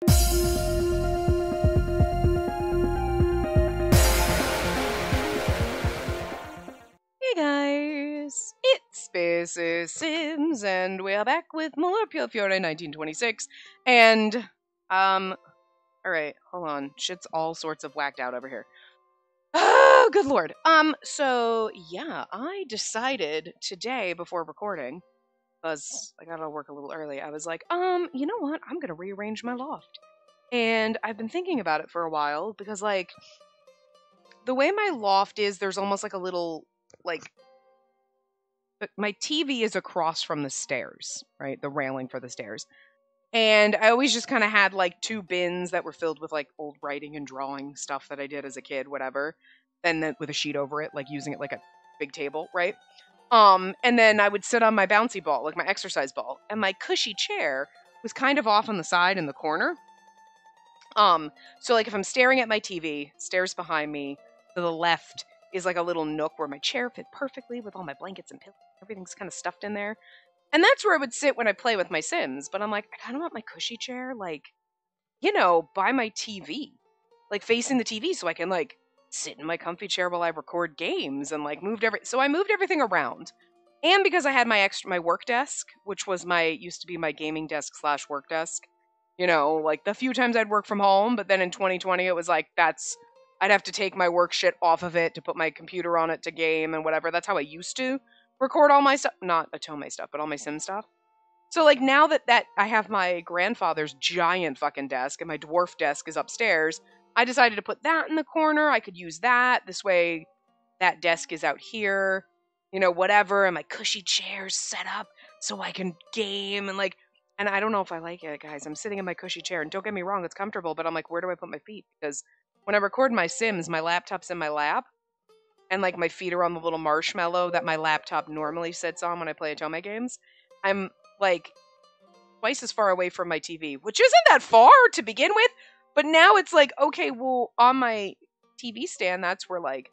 Hey guys, it's Spacey Sims, and we are back with more Piofiore 1926. And, alright, hold on. Shit's all sorts of whacked out over here. Oh, good lord. So, yeah, I decided today before recording, because I got to work a little early, I was like, you know what? I'm gonna rearrange my loft. And I've been thinking about it for a while, because, like, the way my loft is, there's almost like a little, like, my TV is across from the stairs, right? The railing for the stairs. And I always just kind of had like two bins that were filled with like old writing and drawing stuff that I did as a kid, whatever. Then with a sheet over it, like using it like a big table, right? And then I would sit on my bouncy ball, like my exercise ball, and my cushy chair was kind of off on the side in the corner. So like if I'm staring at my TV, stairs behind me, to the left is like a little nook where my chair fit perfectly with all my blankets and pillows. Everything's kind of stuffed in there. And that's where I would sit when I play with my Sims. But I'm like, I kind of want my cushy chair, like, you know, by my TV. Like, facing the TV so I can, like, sit in my comfy chair while I record games and, like, So I moved everything around. And because I had my work desk, which was used to be my gaming desk / work desk. You know, like, the few times I'd work from home. But then in 2020, it was like, I'd have to take my work shit off of it to put my computer on it to game and whatever. That's how I used to record all my stuff. Not Atome stuff, but all my Sim stuff. So, like, now that I have my grandfather's giant fucking desk and my dwarf desk is upstairs, I decided to put that in the corner. I could use that. This way, that desk is out here, you know, whatever. And my cushy chair's set up so I can game and, like, and I don't know if I like it, guys. I'm sitting in my cushy chair, and don't get me wrong, it's comfortable, but I'm like, where do I put my feet? Because when I record my Sims, my laptop's in my lap, and like my feet are on the little marshmallow that my laptop normally sits on when I play Atome games. I'm like twice as far away from my TV, which isn't that far to begin with, but now it's like, okay, well, on my TV stand, that's where, like,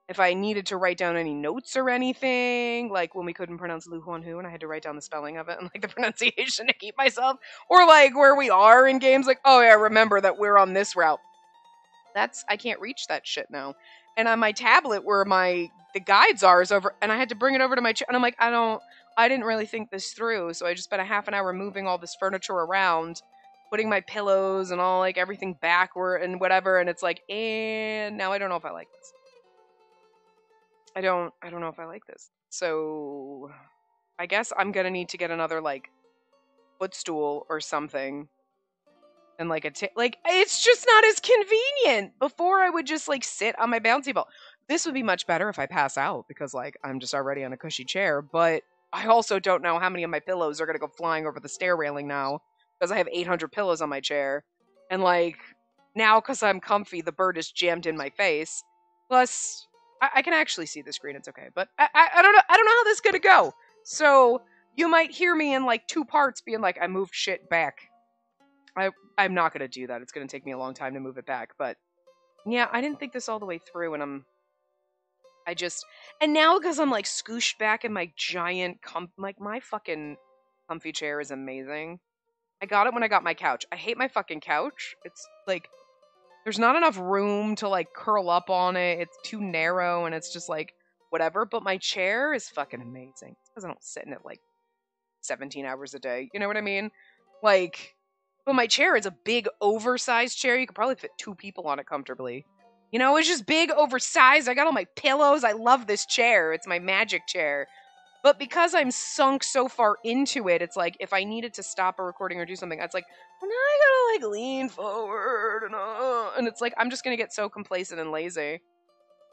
if I needed to write down any notes or anything, like when we couldn't pronounce Lu Huan Hu and I had to write down the spelling of it and like the pronunciation to keep myself, or like where we are in games, like, oh yeah, remember that we're on this route. I can't reach that shit now. And on my tablet where the guides are is over, and I had to bring it over to my chair, and I'm like, I didn't really think this through, so I just spent a half an hour moving all this furniture around, putting my pillows and all, like, everything backward and whatever, and it's like, and now I don't know if I like this. I don't know if I like this. So, I guess I'm gonna need to get another, like, footstool or something. And like it's just not as convenient. Before I would just like sit on my bouncy ball. This would be much better if I pass out because like I'm just already on a cushy chair, but I also don't know how many of my pillows are going to go flying over the stair railing now because I have 800 pillows on my chair. And like now cuz I'm comfy, the bird is jammed in my face. Plus I can actually see the screen, it's okay. But I don't know how this is going to go. So you might hear me in like 2 parts being like I moved shit back. I'm not going to do that. It's going to take me a long time to move it back. But, yeah, I didn't think this all the way through. And and now because I'm, like, scooshed back in my giant, my fucking comfy chair is amazing. I got it when I got my couch. I hate my fucking couch. It's, like, there's not enough room to, like, curl up on it. It's too narrow, and it's just, like, whatever. But my chair is fucking amazing. It's because I don't sit in it, like, 17 hours a day. You know what I mean? Like... But my chair is a big, oversized chair. You could probably fit 2 people on it comfortably. You know, it's just big, oversized. I got all my pillows. I love this chair. It's my magic chair. But because I'm sunk so far into it, it's like, if I needed to stop a recording or do something, it's like, well, now I gotta, like, lean forward. And it's like, I'm just gonna get so complacent and lazy.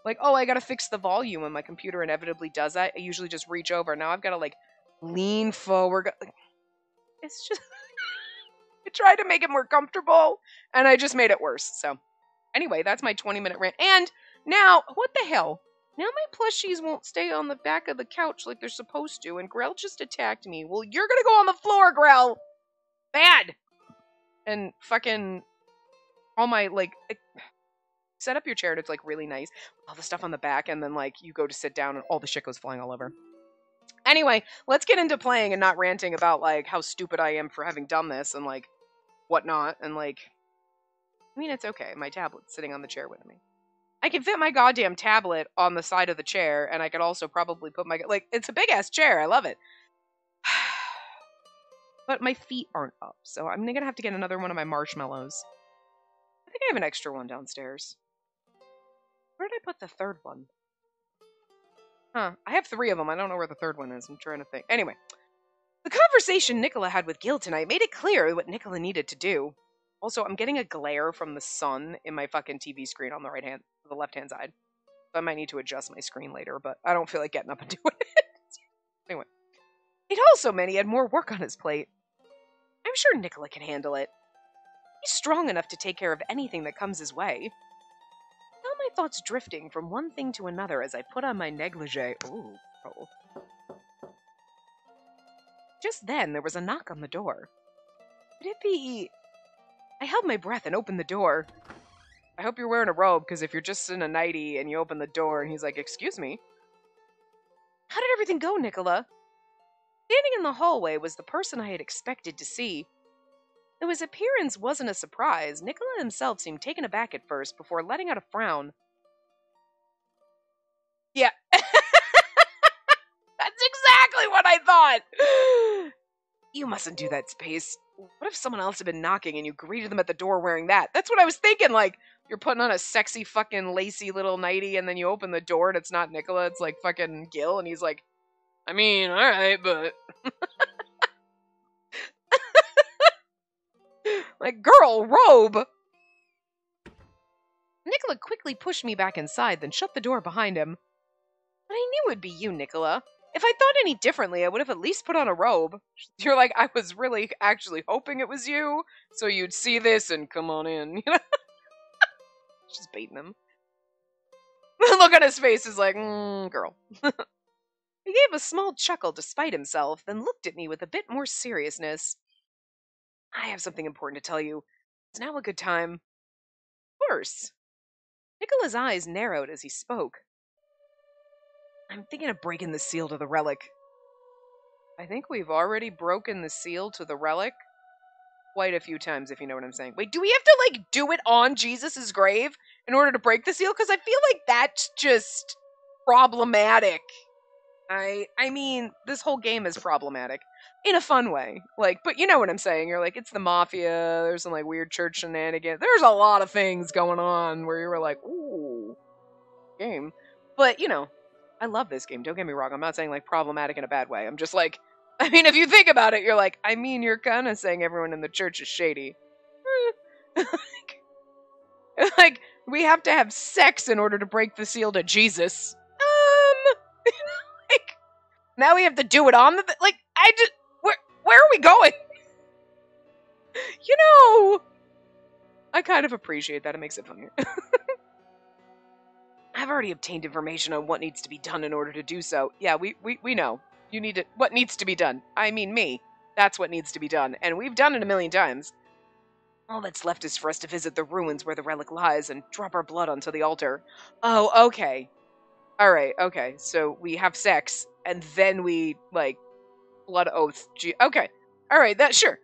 Like, oh, I gotta fix the volume, and my computer inevitably does that. I usually just reach over. Now I've gotta, like, lean forward. It's just... I tried to make it more comfortable, and I just made it worse. So, anyway, that's my 20-minute rant. And now, what the hell? Now my plushies won't stay on the back of the couch like they're supposed to, and Grell just attacked me. Well, you're gonna go on the floor, Grell! Bad! And fucking all my, like, set up your chair and it's, like, really nice. All the stuff on the back, and then, like, you go to sit down and all the shit goes flying all over. Anyway, let's get into playing and not ranting about, like, how stupid I am for having done this and, like, whatnot, and like, I mean, it's okay. My tablet's sitting on the chair with me. I can fit my goddamn tablet on the side of the chair, and I could also probably put my, like, it's a big ass chair. I love it. But my feet aren't up, so I'm gonna have to get another one of my marshmallows. I think I have an extra one downstairs. Where did I put the third one? Huh, I have 3 of them. I don't know where the third one is. I'm trying to think. Anyway, the conversation Nicola had with Gil tonight made it clear what Nicola needed to do. Also, I'm getting a glare from the sun in my fucking TV screen on the left-hand side. So I might need to adjust my screen later, but I don't feel like getting up and doing it. Anyway, it also meant he had more work on his plate. I'm sure Nicola can handle it. He's strong enough to take care of anything that comes his way. I found my thoughts drifting from one thing to another as I put on my negligee. Ooh. Oh. Just then, there was a knock on the door. Could it be... I held my breath and opened the door. I hope you're wearing a robe, because if you're just in a nightie and you open the door and he's like, excuse me. How did everything go, Nicola? Standing in the hallway was the person I had expected to see. Though his appearance wasn't a surprise, Nicola himself seemed taken aback at first before letting out a frown. Yeah. That's exactly what I thought! You mustn't do that, Space. What if someone else had been knocking and you greeted them at the door wearing that? That's what I was thinking, like, you're putting on a sexy fucking lacy little nightie and then you open the door and it's not Nicola, it's like fucking Gil, and he's like, I mean, alright, but... like, girl, robe! Nicola quickly pushed me back inside, then shut the door behind him. But I knew it'd be you, Nicola. If I thought any differently, I would have at least put on a robe. You're like, I was really actually hoping it was you, so you'd see this and come on in, you know? She's baiting him. The look on his face is like, girl. He gave a small chuckle despite himself, then looked at me with a bit more seriousness. I have something important to tell you. Is now a good time? Of course. Nicola's eyes narrowed as he spoke. I'm thinking of breaking the seal to the relic. I think we've already broken the seal to the relic quite a few times, if you know what I'm saying. Wait, do we have to, like, do it on Jesus' grave in order to break the seal? Because I feel like that's just problematic. I mean, this whole game is problematic. In a fun way. Like, but you know what I'm saying. You're like, it's the mafia, there's some, like, weird church shenanigans. There's a lot of things going on where you were like, ooh, game. But, you know, I love this game. Don't get me wrong. I'm not saying, like, problematic in a bad way. I'm just like, I mean, if you think about it, you're like, I mean, you're kind of saying everyone in the church is shady. like, we have to have sex in order to break the seal to Jesus. Like, now we have to do it on the, like, I just, where are we going? You know, I kind of appreciate that. It makes it funnier. I've already obtained information on what needs to be done in order to do so. Yeah, we know. You need to... What needs to be done? I mean, me. That's what needs to be done. And we've done it a million times. All that's left is for us to visit the ruins where the relic lies and drop our blood onto the altar. Oh, okay. Alright, okay. So we have sex, and then we, like, blood oath. Okay. Alright, that... Sure.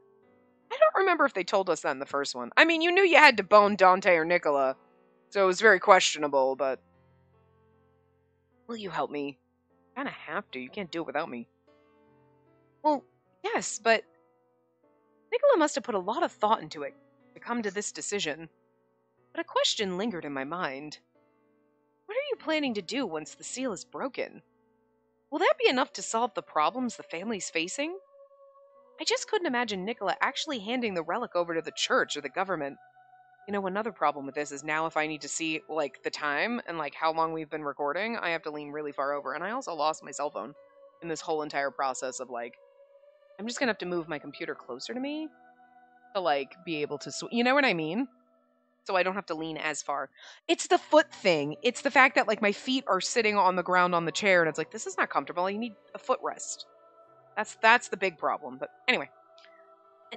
I don't remember if they told us that in the first one. I mean, you knew you had to bone Dante or Nicola, so it was very questionable, but... Will you help me? You kind of have to. You can't do it without me. Well, yes, but Nicola must have put a lot of thought into it to come to this decision. But a question lingered in my mind. What are you planning to do once the seal is broken? Will that be enough to solve the problems the family's facing? I just couldn't imagine Nicola actually handing the relic over to the church or the government. You know, another problem with this is now if I need to see, like, the time and, like, how long we've been recording, I have to lean really far over. And I also lost my cell phone in this whole entire process of, like, I'm just gonna have to move my computer closer to me to, like, be able to, you know what I mean? So I don't have to lean as far. It's the foot thing. It's the fact that, like, my feet are sitting on the ground on the chair, and it's like, this is not comfortable. You need a footrest. That's the big problem. But anyway,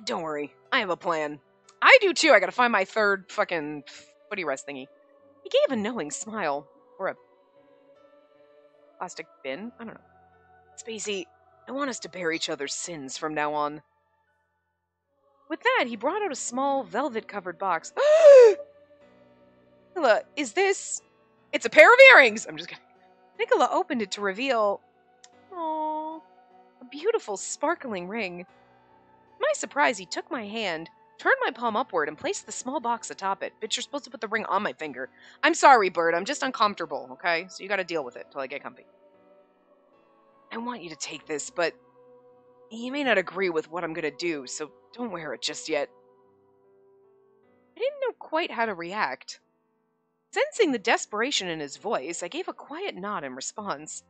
don't worry. I have a plan. I do too. I gotta find my third fucking footy rest thingy. He gave a knowing smile. Or a plastic bin? I don't know. Spacey, I want us to bear each other's sins from now on. With that, he brought out a small, velvet-covered box. Nicola, is this... It's a pair of earrings! I'm just kidding. Nicola opened it to reveal... Aww, a beautiful, sparkling ring. To my surprise, he took my hand, turned my palm upward, and placed the small box atop it. Bitch, you're supposed to put the ring on my finger. I'm sorry, Bird. I'm just uncomfortable, okay? So you gotta deal with it till I get comfy. I want you to take this, but you may not agree with what I'm gonna do, so don't wear it just yet. I didn't know quite how to react. Sensing the desperation in his voice, I gave a quiet nod in response.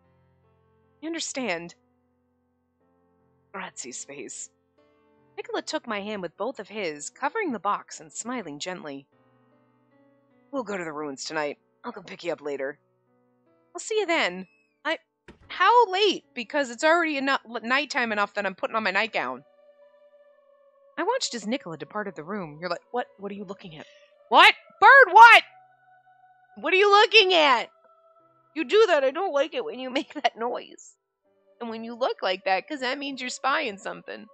I understand. Grazie, Space. Nicola took my hand with both of his, covering the box and smiling gently. We'll go to the ruins tonight. I'll come pick you up later. I'll see you then. How late? Because it's already nighttime enough that I'm putting on my nightgown. I watched as Nicola departed the room. You're like, what? What are you looking at? What? Bird, what? What are you looking at? You do that. I don't like it when you make that noise. And when you look like that, because that means you're spying something.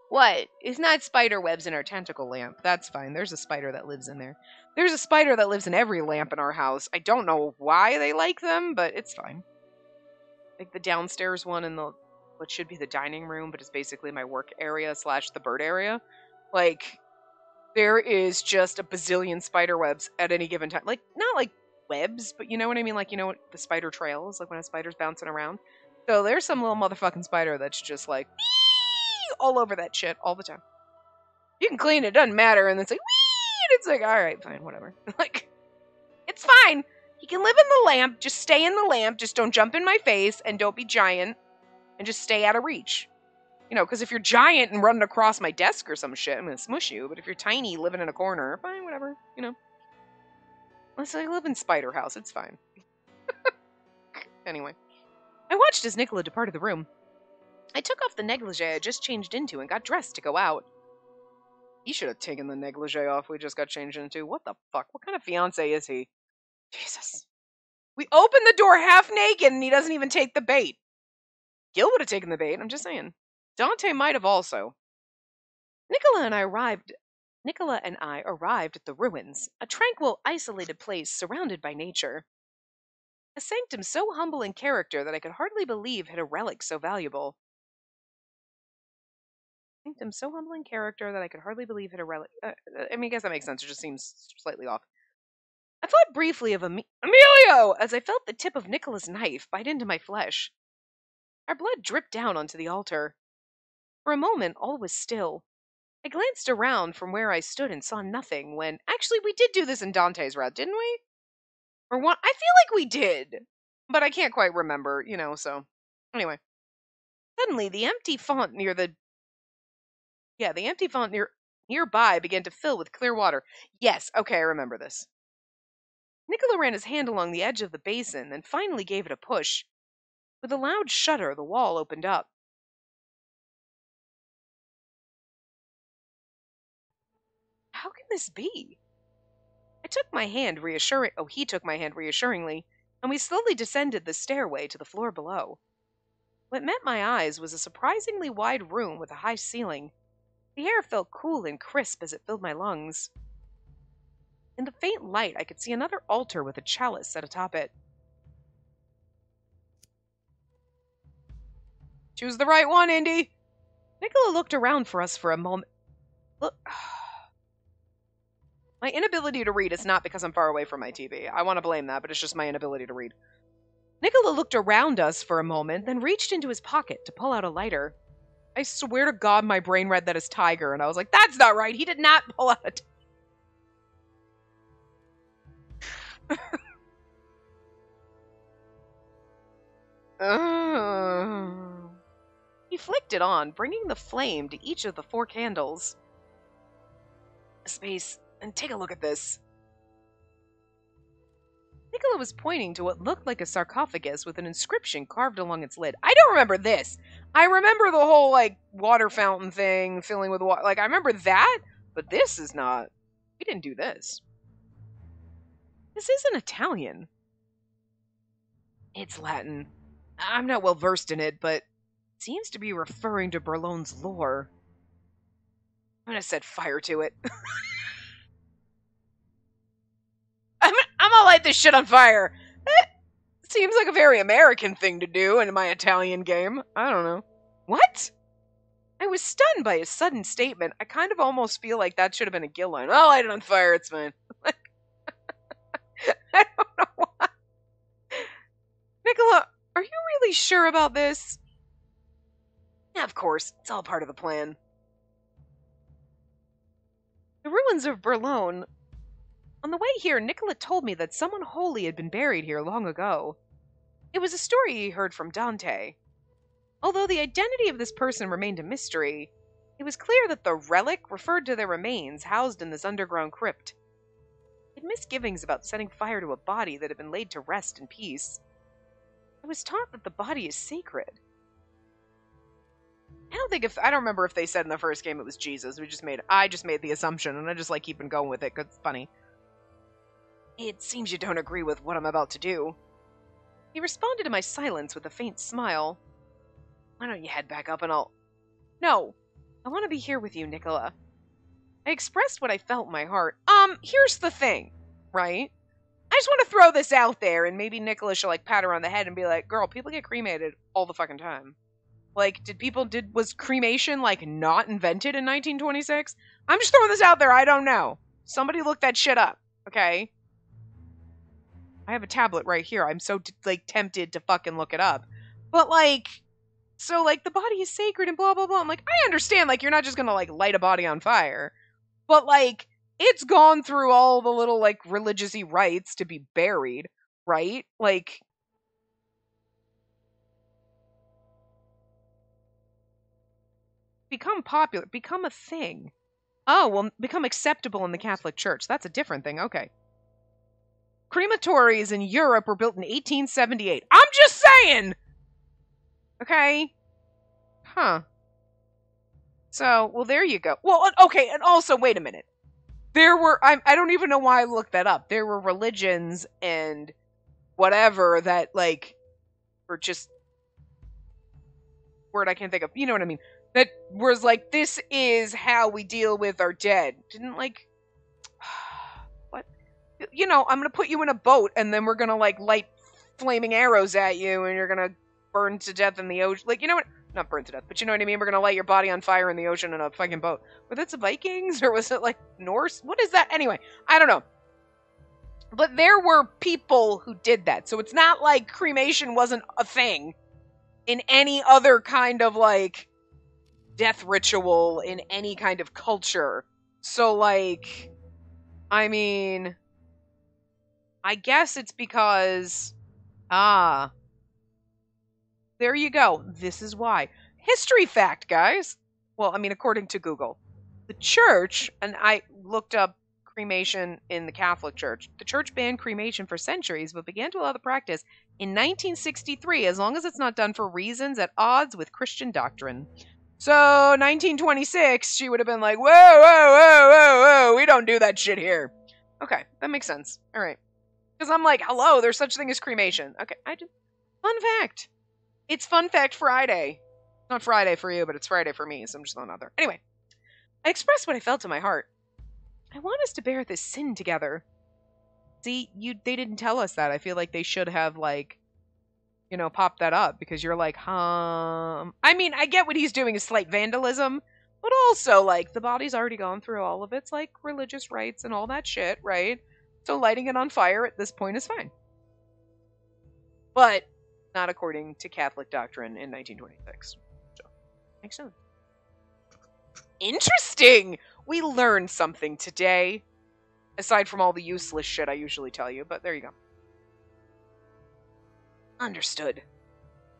What? It's not spider webs in our tentacle lamp. That's fine. There's a spider that lives in there. There's a spider that lives in every lamp in our house. I don't know why they like them, but it's fine. Like the downstairs one in the what should be the dining room, but it's basically my work area / the bird area. Like, there is just a bazillion spider webs at any given time. Like, not like webs, but you know what I mean? Like, you know what the spider trails, like when a spider's bouncing around. So there's some little motherfucking spider that's just like all over that shit all the time. You can clean it, doesn't matter, and it's like and it's like, alright, fine, whatever. Like, it's fine. He can live in the lamp, just stay in the lamp, just don't jump in my face, and don't be giant, and just stay out of reach. You know, because if you're giant and running across my desk or some shit, I'm gonna smush you, but if you're tiny, living in a corner, fine, whatever, you know. Unless I live in Spider House, it's fine. Anyway. I watched as Nicola departed the room. I took off the negligee I had just changed into and got dressed to go out. He should have taken the negligee off we just got changed into. What the fuck? What kind of fiancé is he? Jesus. We opened the door half naked and he doesn't even take the bait. Gil would have taken the bait, I'm just saying. Dante might have also. Nicola and I arrived at the ruins, a tranquil, isolated place surrounded by nature. A sanctum so humble in character that I could hardly believe had a relic so valuable. Sanctum so humble in character that I could hardly believe had a relic. I guess that makes sense. It just seems slightly off. I thought briefly of Emilio as I felt the tip of Nicola's knife bite into my flesh. Our blood dripped down onto the altar. For a moment, all was still. I glanced around from where I stood and saw nothing when... Actually, we did do this in Dante's route, didn't we? Or what? I feel like we did. But I can't quite remember, you know, so... Anyway. Suddenly, the empty font nearby began to fill with clear water. Yes, okay, I remember this. Nicola ran his hand along the edge of the basin and finally gave it a push. With a loud shudder, the wall opened up. How can this be? He took my hand reassuringly, and we slowly descended the stairway to the floor below. What met my eyes was a surprisingly wide room with a high ceiling. The air felt cool and crisp as it filled my lungs. In the faint light, I could see another altar with a chalice set atop it. Choose the right one, Indy! Nicola looked around for us for a moment. Look... My inability to read is not because I'm far away from my TV. I want to blame that, but it's just my inability to read. Nicola looked around us for a moment, then reached into his pocket to pull out a lighter. I swear to God my brain read that as tiger, and I was like, that's not right! He did not pull out a He flicked it on, bringing the flame to each of the 4 candles. Space, and take a look at this. Nicola was pointing to what looked like a sarcophagus with an inscription carved along its lid. I don't remember this. I remember the whole, like, water fountain thing, filling with water. Like, I remember that, but this is not. We didn't do this. This isn't Italian. It's Latin. I'm not well versed in it, but it seems to be referring to Berlone's lore. I'm gonna set fire to it. I'm gonna light this shit on fire. That seems like a very American thing to do in my Italian game. I don't know. What? I was stunned by his sudden statement. I kind of almost feel like that should have been a Gil line. I'll light it on fire, it's fine. I don't know why. Nicola, are you really sure about this? Yeah, of course. It's all part of the plan. The ruins of Berlone. On the way here, Nicola told me that someone holy had been buried here long ago. It was a story he heard from Dante. Although the identity of this person remained a mystery, it was clear that the relic referred to their remains housed in this underground crypt. He had misgivings about setting fire to a body that had been laid to rest in peace. I was taught that the body is sacred. I don't remember if they said in the first game it was Jesus. I just made the assumption, and I just like keeping going with it because it's funny. It seems you don't agree with what I'm about to do. He responded to my silence with a faint smile. Why don't you head back up and I'll... No, I want to be here with you, Nicola. I expressed what I felt in my heart. Here's the thing, right? I just want to throw this out there, and maybe Nicola should, like, pat her on the head and be like, girl, people get cremated all the fucking time. Like, was cremation, like, not invented in 1926? I'm just throwing this out there, I don't know. Somebody look that shit up, okay? I have a tablet right here. I'm so, tempted to fucking look it up. But, like... So, like, the body is sacred and blah, blah, blah. I'm like, I understand, like, you're not just gonna, like, light a body on fire. But, like, it's gone through all the little, like, religious-y rites to be buried, right? Like... Become popular. Become a thing. Oh, well, become acceptable in the Catholic Church. That's a different thing. Okay. Crematories in Europe were built in 1878. I'm just saying! Okay. Huh. So, well, there you go. Well, okay, and also, wait a minute. I don't even know why I looked that up. There were religions and whatever that, like, were just... Word I can't think of. You know what I mean? That was like, this is how we deal with our dead. Didn't, like... What? You know, I'm gonna put you in a boat, and then we're gonna, like, light flaming arrows at you, and you're gonna... burn to death in the ocean. Like, you know what? Not burn to death, but you know what I mean? We're gonna light your body on fire in the ocean in a fucking boat. Were that the Vikings? Or was it, like, Norse? What is that? Anyway, I don't know. But there were people who did that. So it's not like cremation wasn't a thing in any other kind of, like, death ritual in any kind of culture. So, like, I mean... I guess it's because... There you go. This is why. History fact, guys. Well, I mean, according to Google. The church, and I looked up cremation in the Catholic Church. The church banned cremation for centuries, but began to allow the practice in 1963, as long as it's not done for reasons at odds with Christian doctrine. So, 1926, she would have been like, whoa, whoa, whoa, whoa, whoa, we don't do that shit here. Okay, that makes sense. All right. Because I'm like, hello, there's such a thing as cremation. Okay, fun fact. It's Fun Fact Friday. Not Friday for you, but it's Friday for me, so I'm just throwing it out there. Anyway, I expressed what I felt in my heart. I want us to bear this sin together. See, they didn't tell us that. I feel like they should have, like, you know, popped that up, because you're like, I mean, I get what he's doing is slight vandalism, but also, like, the body's already gone through all of its, like, religious rites and all that shit, right? So lighting it on fire at this point is fine. But... not according to Catholic doctrine in 1926. So, makes sense. Interesting! We learned something today. Aside from all the useless shit I usually tell you, but there you go. Understood.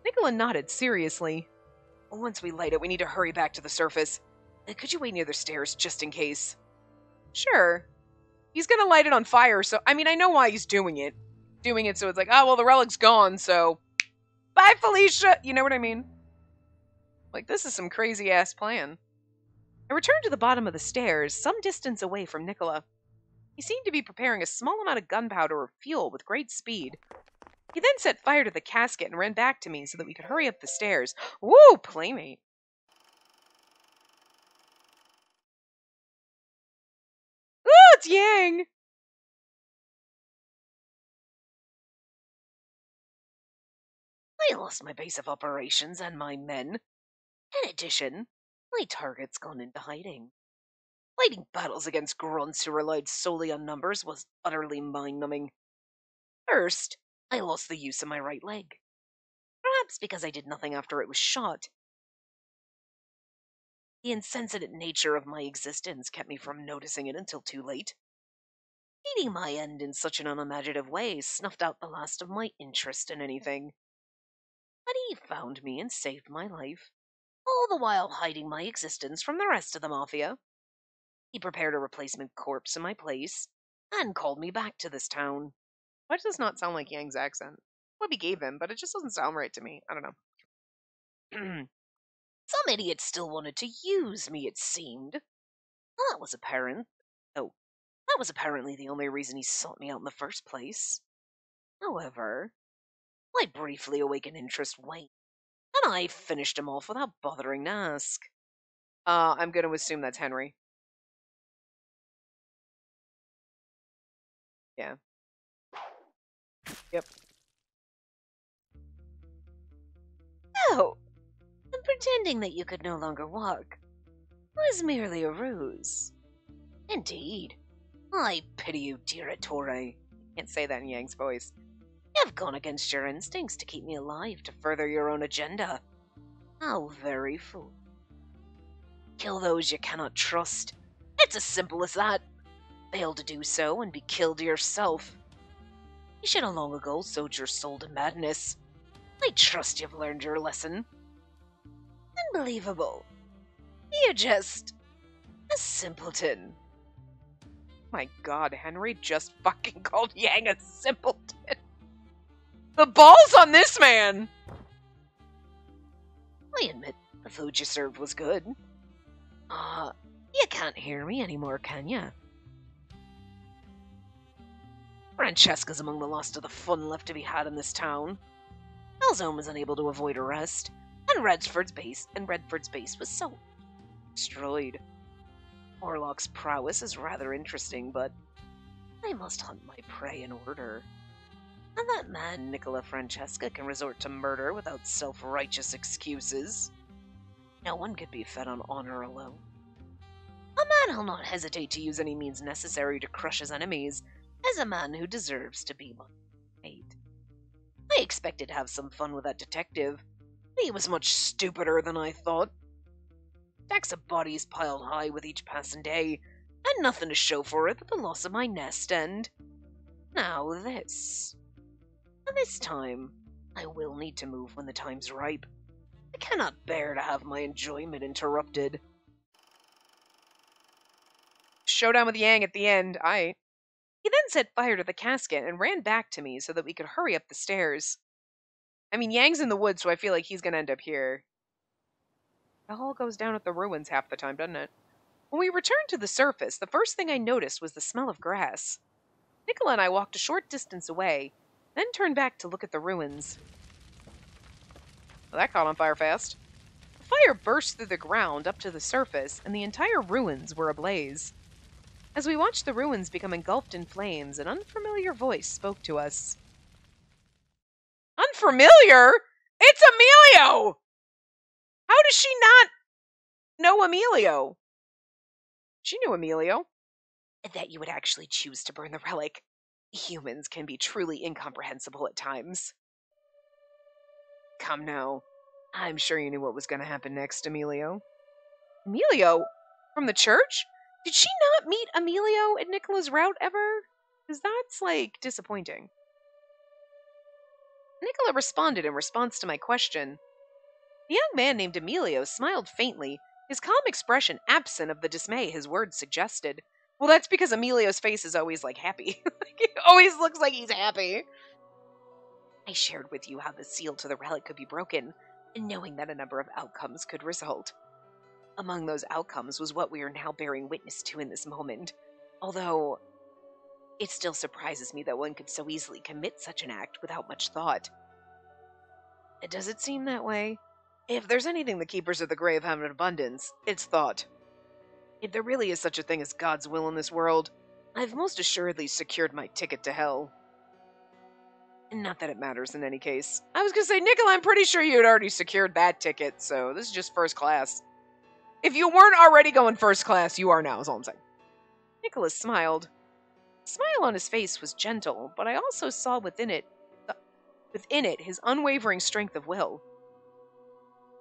Nicola nodded seriously. Well, once we light it, we need to hurry back to the surface. Could you wait near the stairs, just in case? Sure. He's gonna light it on fire, so... I mean, I know why he's doing it. Doing it so it's like, oh, well, the relic's gone, so... Bye, Felicia! You know what I mean? Like, this is some crazy-ass plan. I returned to the bottom of the stairs, some distance away from Nicola. He seemed to be preparing a small amount of gunpowder or fuel with great speed. He then set fire to the casket and ran back to me so that we could hurry up the stairs. Woo, playmate! it's Yang! I lost my base of operations and my men. In addition, my target's gone into hiding. Fighting battles against grunts who relied solely on numbers was utterly mind-numbing. First, I lost the use of my right leg. Perhaps because I did nothing after it was shot. The insensitive nature of my existence kept me from noticing it until too late. Meeting my end in such an unimaginative way snuffed out the last of my interest in anything. But he found me and saved my life, all the while hiding my existence from the rest of the Mafia. He prepared a replacement corpse in my place, and called me back to this town. Why does this not sound like Yang's accent? What he gave him, but it just doesn't sound right to me. I don't know. Some idiot still wanted to use me, it seemed. Well, that was apparent. Oh, that was apparently the only reason he sought me out in the first place. However, my briefly awakened interest waned, and I finished him off without bothering to ask. I'm going to assume that's Henry. Yeah. Yep. Oh, and pretending that you could no longer walk was merely a ruse. Indeed. I pity you, dear Ettore. Can't say that in Yang's voice. You've gone against your instincts to keep me alive to further your own agenda. How very fool. Kill those you cannot trust. It's as simple as that. Fail to do so and be killed yourself. You should have long ago sold your soul to madness. I trust you've learned your lesson. Unbelievable. You're just a simpleton. My god, Henry just fucking called Yang a simpleton. The balls on this man! I admit the food you served was good. You can't hear me anymore, can ya? Francesca's among the last of the fun left to be had in this town. Elzone was unable to avoid arrest, and Redford's base was so destroyed. Orlok's prowess is rather interesting, but I must hunt my prey in order. And that man, Nicola Francesca, can resort to murder without self-righteous excuses. No one could be fed on honor alone. A man who'll not hesitate to use any means necessary to crush his enemies is a man who deserves to be my mate. I expected to have some fun with that detective. He was much stupider than I thought. Stacks of bodies piled high with each passing day, and nothing to show for it but the loss of my nest, and now this. And this time, I will need to move when the time's ripe. I cannot bear to have my enjoyment interrupted. Showdown with Yang at the end. He then set fire to the casket and ran back to me so that we could hurry up the stairs. I mean, Yang's in the woods, so I feel like he's gonna end up here. It all goes down at the ruins half the time, doesn't it? When we returned to the surface, the first thing I noticed was the smell of grass. Nicola and I walked a short distance away, then turned back to look at the ruins. Well, that caught on fire fast. The fire burst through the ground up to the surface, and the entire ruins were ablaze. As we watched the ruins become engulfed in flames, an unfamiliar voice spoke to us. Unfamiliar? It's Emilio! How does she not know Emilio? She knew Emilio. That you would actually choose to burn the relic. Humans can be truly incomprehensible at times. Come now. I'm sure you knew what was going to happen next, Emilio. Emilio? From the church? Did she not meet Emilio at Nicola's route ever? Because that's, disappointing. Nicola responded in response to my question. The young man named Emilio smiled faintly, his calm expression absent of the dismay his words suggested. Well, that's because Emilio's face is always, happy. He always looks like he's happy. I shared with you how the seal to the relic could be broken, and knowing that a number of outcomes could result. Among those outcomes was what we are now bearing witness to in this moment, although it still surprises me that one could so easily commit such an act without much thought. Does it seem that way? If there's anything the Keepers of the Grave have in abundance, it's thought. If there really is such a thing as God's will in this world, I've most assuredly secured my ticket to hell. Not that it matters in any case. I was gonna say, Nicola, I'm pretty sure you had already secured that ticket, so this is just first class. If you weren't already going first class, you are now, is all I'm saying. Nicholas smiled. The smile on his face was gentle, but I also saw within it his unwavering strength of will.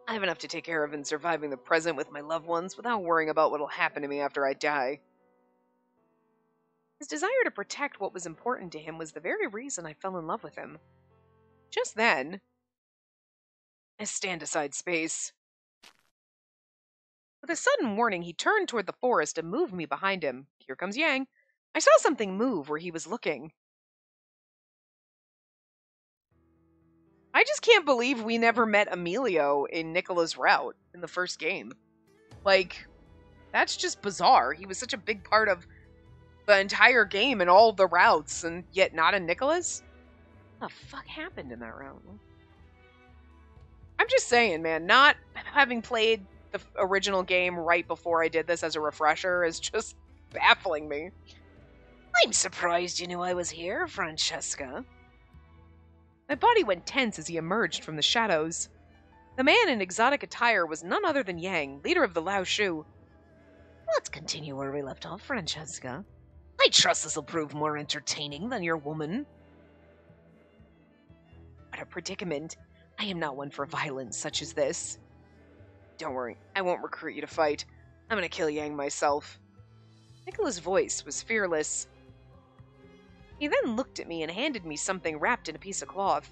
I have enough to take care of in surviving the present with my loved ones without worrying about what will happen to me after I die. His desire to protect what was important to him was the very reason I fell in love with him. Just then, I stand aside space. With a sudden warning, he turned toward the forest and moved me behind him. Here comes Yang. I saw something move where he was looking. I just can't believe we never met Emilio in Nicola's route in the first game. Like, that's just bizarre. He was such a big part of the entire game and all the routes, and yet not in Nicola's? What the fuck happened in that route? I'm just saying, man, not having played the original game right before I did this as a refresher is just baffling me. I'm surprised you knew I was here, Francesca. My body went tense as he emerged from the shadows. The man in exotic attire was none other than Yang, leader of the Lao Shu. Let's continue where we left off, Francesca. I trust this'll prove more entertaining than your woman. What a predicament. I am not one for violence such as this. Don't worry, I won't recruit you to fight. I'm gonna kill Yang myself. Nicola's voice was fearless. He then looked at me and handed me something wrapped in a piece of cloth.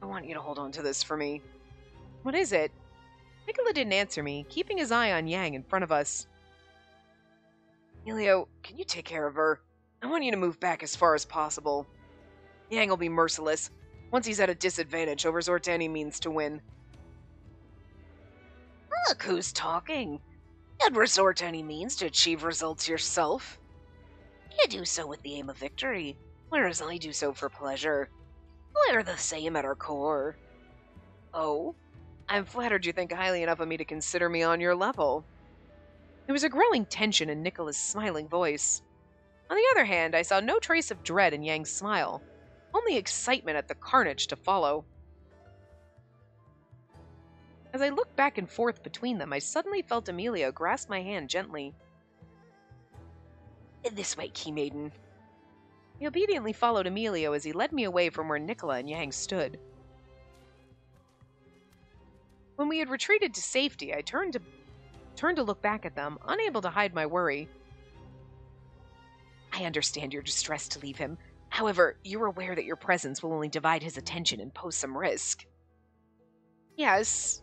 I want you to hold on to this for me. What is it? Nicola didn't answer me, keeping his eye on Yang in front of us. Emilio, can you take care of her? I want you to move back as far as possible. Yang will be merciless. Once he's at a disadvantage, he'll resort to any means to win. Look who's talking. You'd resort to any means to achieve results yourself. You do so with the aim of victory, whereas I do so for pleasure. We're the same at our core. Oh? I'm flattered you think highly enough of me to consider me on your level. There was a growing tension in Nicola's smiling voice. On the other hand, I saw no trace of dread in Yang's smile, only excitement at the carnage to follow. As I looked back and forth between them, I suddenly felt Emilio grasp my hand gently. This way, Key Maiden. He obediently followed Emilio as he led me away from where Nicola and Yang stood. When we had retreated to safety, I turned to look back at them, unable to hide my worry. I understand your distress to leave him. However, you're aware that your presence will only divide his attention and pose some risk. Yes.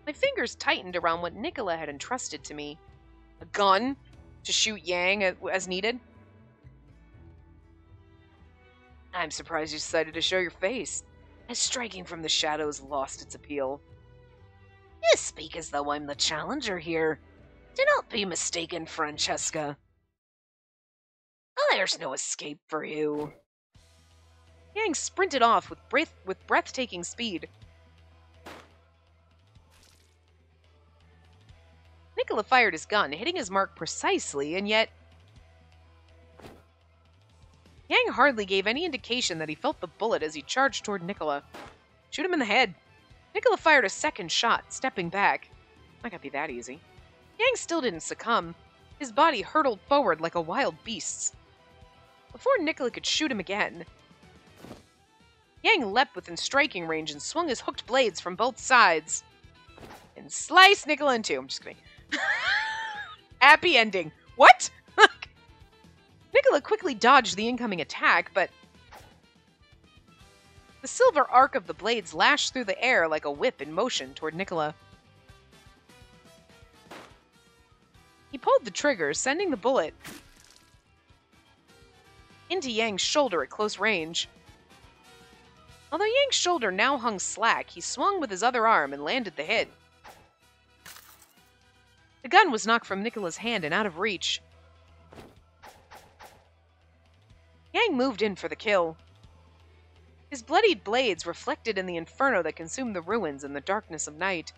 My fingers tightened around what Nicola had entrusted to me. A gun to shoot Yang as needed. I'm surprised you decided to show your face, as striking from the shadows lost its appeal. You speak as though I'm the challenger here. Do not be mistaken, Francesca. There's no escape for you. Yang sprinted off with breathtaking speed. Nicola fired his gun, hitting his mark precisely, and yet Yang hardly gave any indication that he felt the bullet as he charged toward Nicola. Shoot him in the head. Nicola fired a second shot, stepping back. Might not be that easy. Yang still didn't succumb. His body hurtled forward like a wild beast's. Before Nicola could shoot him again, Yang leapt within striking range and swung his hooked blades from both sides. And sliced Nicola in two. I'm just kidding. Happy ending. What? Nicola quickly dodged the incoming attack, but the silver arc of the blades lashed through the air like a whip in motion toward Nicola. He pulled the trigger, sending the bullet into Yang's shoulder at close range. Although Yang's shoulder now hung slack, he swung with his other arm and landed the hit. The gun was knocked from Nicola's hand and out of reach. Yang moved in for the kill. His bloodied blades reflected in the inferno that consumed the ruins in the darkness of night.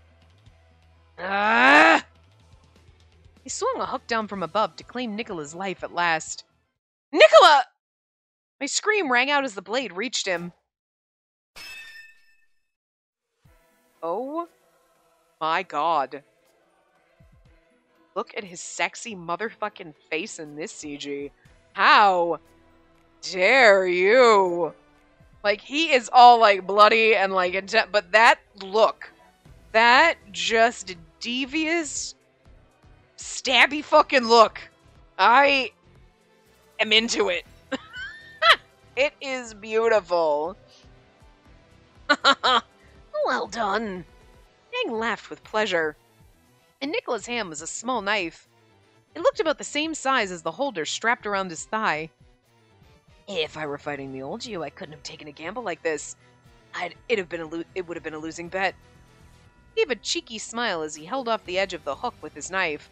Ah! He He swung a hook down from above to claim Nicola's life at last. Nicola! My scream rang out as the blade reached him. Oh my god. Look at his sexy motherfucking face in this CG. How dare you? Like, he is all, like, bloody and, like, but that look, that just devious, stabby fucking look, I am into it. It is beautiful. Well done. Yang laughed with pleasure. In Nicola's hand was a small knife. It looked about the same size as the holder strapped around his thigh. If I were fighting the old you, I couldn't have taken a gamble like this. It would have been a losing bet. He gave a cheeky smile as he held off the edge of the hook with his knife.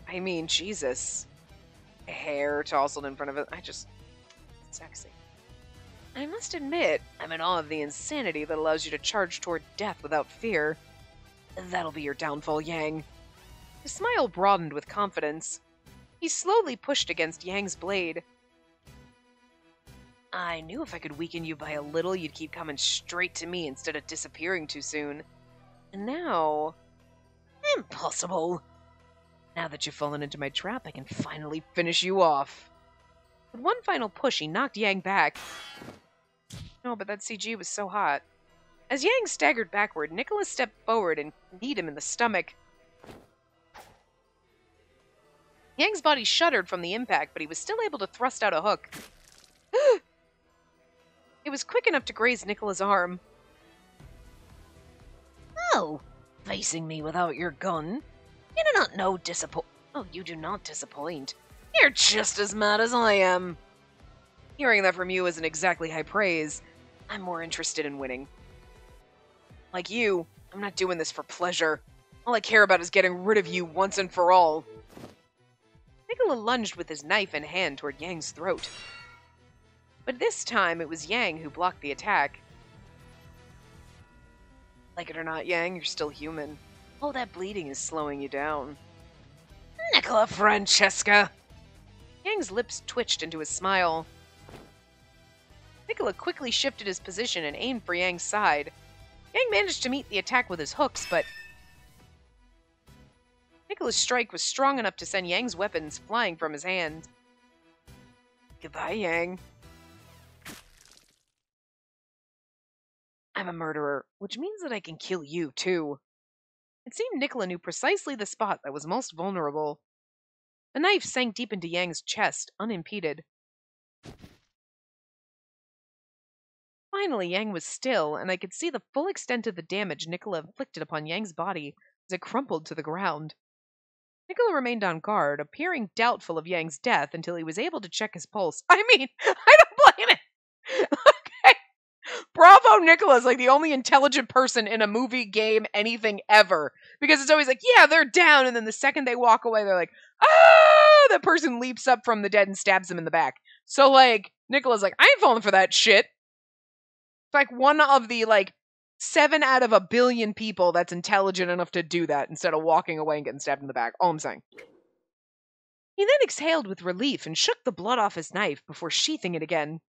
I mean, Jesus. Hair tousled in front of it. Sexy. I must admit, I'm in awe of the insanity that allows you to charge toward death without fear. That'll be your downfall, Yang. His smile broadened with confidence. He slowly pushed against Yang's blade. I knew if I could weaken you by a little, you'd keep coming straight to me instead of disappearing too soon. And now... Impossible! Now that you've fallen into my trap, I can finally finish you off. With one final push, he knocked Yang back. No, but that CG was so hot. As Yang staggered backward, Nicholas stepped forward and kneed him in the stomach. Yang's body shuddered from the impact, but he was still able to thrust out a hook. It was quick enough to graze Nicola's arm. Oh, facing me without your gun? You do not know disappoint. Oh, you do not disappoint. You're just as mad as I am. Hearing that from you isn't exactly high praise. I'm more interested in winning. Like you, I'm not doing this for pleasure. All I care about is getting rid of you once and for all. Nicola lunged with his knife in hand toward Yang's throat. But this time, it was Yang who blocked the attack. Like it or not, Yang, you're still human. All that bleeding is slowing you down. Nicola Francesca! Yang's lips twitched into a smile. Nicola quickly shifted his position and aimed for Yang's side. Yang managed to meet the attack with his hooks, but... Nicola's strike was strong enough to send Yang's weapons flying from his hand. Goodbye, Yang. I'm a murderer, which means that I can kill you, too. It seemed Nicola knew precisely the spot that was most vulnerable. The knife sank deep into Yang's chest, unimpeded. Finally, Yang was still, and I could see the full extent of the damage Nicola inflicted upon Yang's body as it crumpled to the ground. Nicola remained on guard, appearing doubtful of Yang's death until he was able to check his pulse. I mean, I don't blame it! Okay. Bravo, Nicola's like the only intelligent person in a movie, game, anything ever. Because it's always like, yeah, they're down, and then the second they walk away, they're like, ah! The person leaps up from the dead and stabs him in the back. So, like, Nicola's like, I ain't falling for that shit. It's like one of the, 7 out of a billion people that's intelligent enough to do that instead of walking away and getting stabbed in the back. All I'm saying. He then exhaled with relief and shook the blood off his knife before sheathing it again.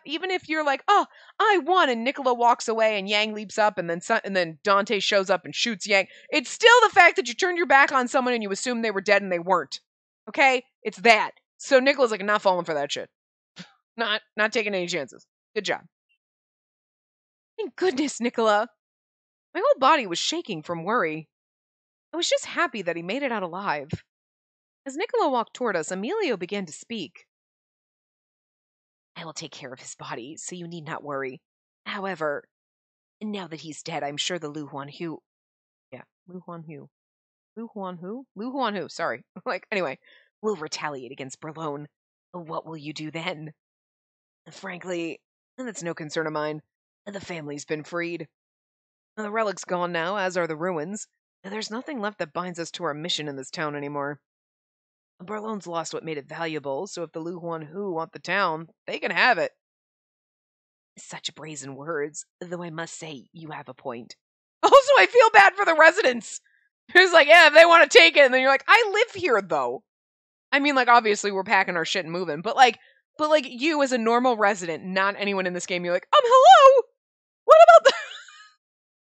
Even if you're like, oh, I won, and Nicola walks away and Yang leaps up and then Dante shows up and shoots Yang, it's still the fact that you turned your back on someone and you assumed they were dead and they weren't. Okay? It's that. So Nicola's like, not falling for that shit. Not taking any chances. Good job. Thank goodness, Nicola. My whole body was shaking from worry. I was just happy that he made it out alive. As Nicola walked toward us, Emilio began to speak. I will take care of his body, so you need not worry. However, now that he's dead, I'm sure the Lu Huanhu... Yeah, Lu Huanhu. Lu Huanhu? Lu Huanhu, sorry. Anyway, will retaliate against Berlone. What will you do then? Frankly, that's no concern of mine. The family's been freed. The relic's gone now, as are the ruins. There's nothing left that binds us to our mission in this town anymore. Berlone's lost what made it valuable, so if the Lu Huanhu want the town, they can have it. Such brazen words, though I must say you have a point. Also, I feel bad for the residents. It's like, yeah, if they want to take it, and then you're like, I live here though. I mean, like, obviously we're packing our shit and moving, but like you as a normal resident, not anyone in this game, you're like, hello? What about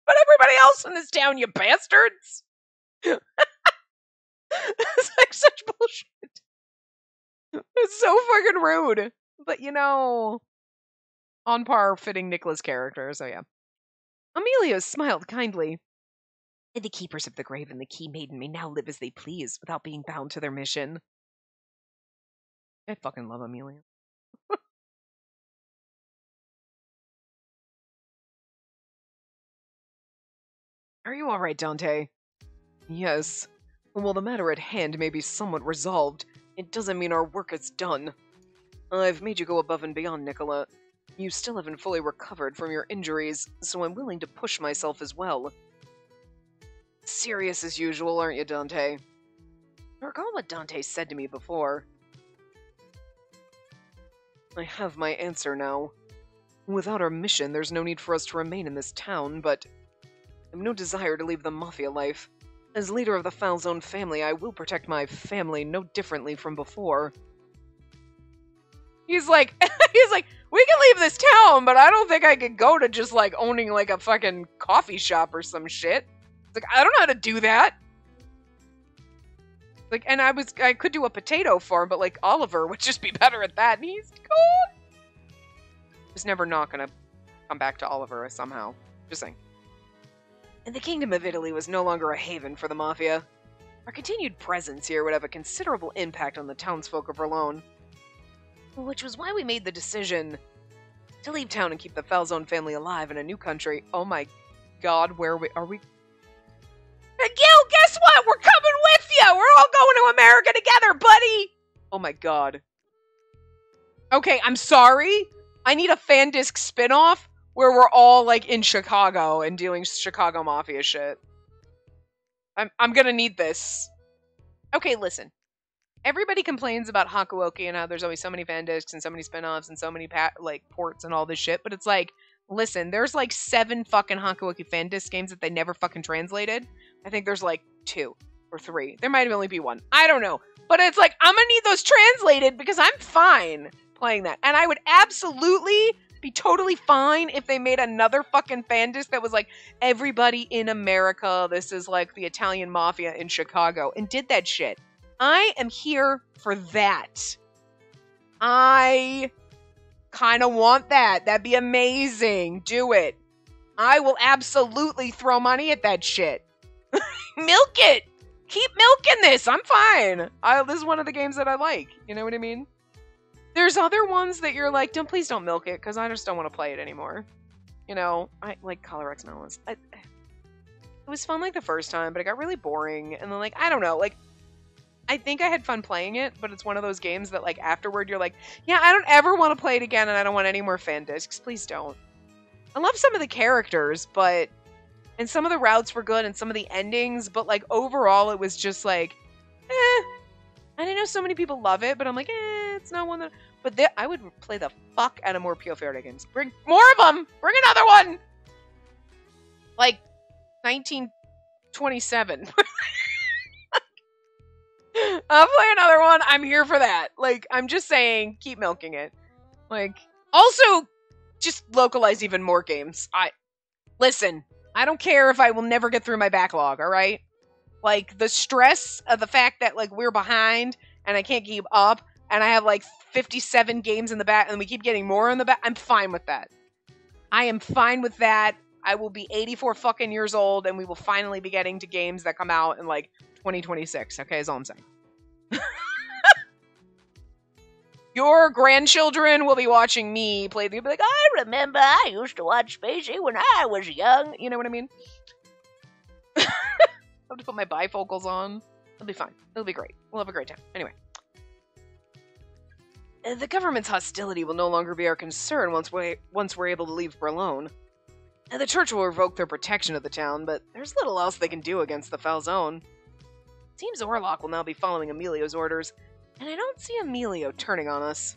but everybody else in this town, you bastards? It's like such bullshit. It's so fucking rude. But on par fitting Nicola's character, so yeah. Amelia smiled kindly. The keepers of the grave and the key maiden may now live as they please without being bound to their mission. I fucking love Amelia. Are you alright, Dante? Yes. While the matter at hand may be somewhat resolved, it doesn't mean our work is done. I've made you go above and beyond, Nicola. You still haven't fully recovered from your injuries, so I'm willing to push myself as well. Serious as usual, aren't you, Dante? I recall what Dante said to me before. I have my answer now. Without our mission, there's no need for us to remain in this town, but I have no desire to leave the Mafia life. As leader of the Falzone family, I will protect my family no differently from before. He's like, we can leave this town, but I don't think I could go to just, like, owning, like, a fucking coffee shop or some shit. It's like, I don't know how to do that. Like, and I could do a potato farm, but, like, Oliver would just be better at that, and he's gone. I was never not gonna come back to Oliver somehow. Just saying. And the Kingdom of Italy was no longer a haven for the Mafia. Our continued presence here would have a considerable impact on the townsfolk of Verlone. Which was why we made the decision to leave town and keep the Falzone family alive in a new country. Oh my god, are we? Hey, Gil, guess what? We're coming with you! We're all going to America together, buddy! Oh my god. Okay, I'm sorry. I need a fan disc spinoff where we're all, like, in Chicago and doing Chicago Mafia shit. I'm gonna need this. Okay, listen. Everybody complains about Hakuoki and how there's always so many fan discs and so many spin-offs and so many ports and all this shit, but it's like, listen, there's like 7 fucking Hakuoki fan disc games that they never fucking translated. I think there's like 2 or 3. There might only be 1. I don't know. But it's like, I'm gonna need those translated because I'm fine playing that. And I would absolutely be totally fine if they made another fucking fan disc that was like, everybody in America, this is like the Italian Mafia in Chicago, and did that shit. I am here for that. I kind of want that. That'd be amazing. Do it. I will absolutely throw money at that shit. Milk it. Keep milking this. I'm fine. This is one of the games that I like. You know what I mean? There's other ones that you're like, please don't milk it, because I just don't want to play it anymore. You know, I like Color X Melons. It was fun like the first time, but it got really boring. And then, like, I don't know, like, I think I had fun playing it, but it's one of those games that, like, afterward you're like, yeah, I don't ever want to play it again, and I don't want any more fan discs. Please don't. I love some of the characters, and some of the routes were good, and some of the endings, but, like, overall it was just like, I know so many people love it, but I'm like, it's not one that... But I would play the fuck out of more Piofiore games. Bring more of them! Bring another one! Like, 1927. I'll play another one. I'm here for that. Like, I'm just saying, keep milking it. Like, also, just localize even more games. Listen, I don't care if I will never get through my backlog, alright? Like, the stress of the fact that, like, we're behind, and I can't keep up, and I have, like, 57 games in the back, and we keep getting more in the back, I'm fine with that. I am fine with that. I will be 84 fucking years old, and we will finally be getting to games that come out in, like, 2026, okay, is all I'm saying. Your grandchildren will be watching me play. They'll be like, I remember I used to watch Spacey when I was young. You know what I mean? I'll have to put my bifocals on. It'll be fine. It'll be great. We'll have a great time. Anyway. The government's hostility will no longer be our concern once we're able to leave Verlone. The church will revoke their protection of the town, but there's little else they can do against the Falzone. Team Zorlok will now be following Emilio's orders, and I don't see Emilio turning on us.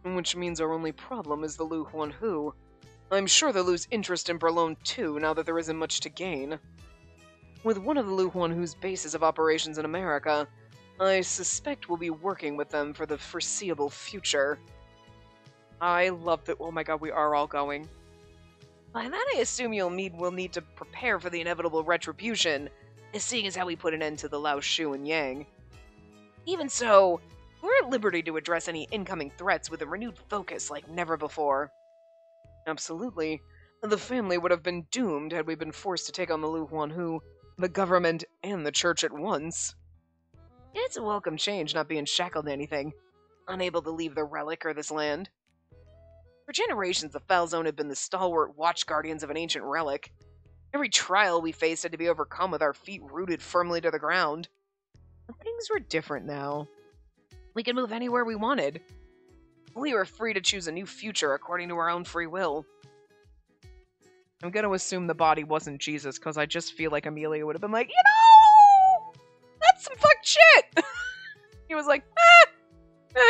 Which means our only problem is the Lu Huanhu. I'm sure they'll lose interest in Verlone too, now that there isn't much to gain. With one of the Luhuan whose bases of operations in America, I suspect we'll be working with them for the foreseeable future. I love that. Oh my god, we are all going. By that, I assume we'll need to prepare for the inevitable retribution, as seeing as how we put an end to the Lao Shu and Yang. Even so, we're at liberty to address any incoming threats with a renewed focus like never before. Absolutely. The family would have been doomed had we been forced to take on the Luhuan Hu, the government, and the church at once. It's a welcome change not being shackled to anything, unable to leave the relic or this land. For generations, the Foul Zone had been the stalwart watch guardians of an ancient relic. Every trial we faced had to be overcome with our feet rooted firmly to the ground. But things were different now. We could move anywhere we wanted. We were free to choose a new future according to our own free will. I'm going to assume the body wasn't Jesus, because I just feel like Amelia would have been like, that's some fucked shit! He was like,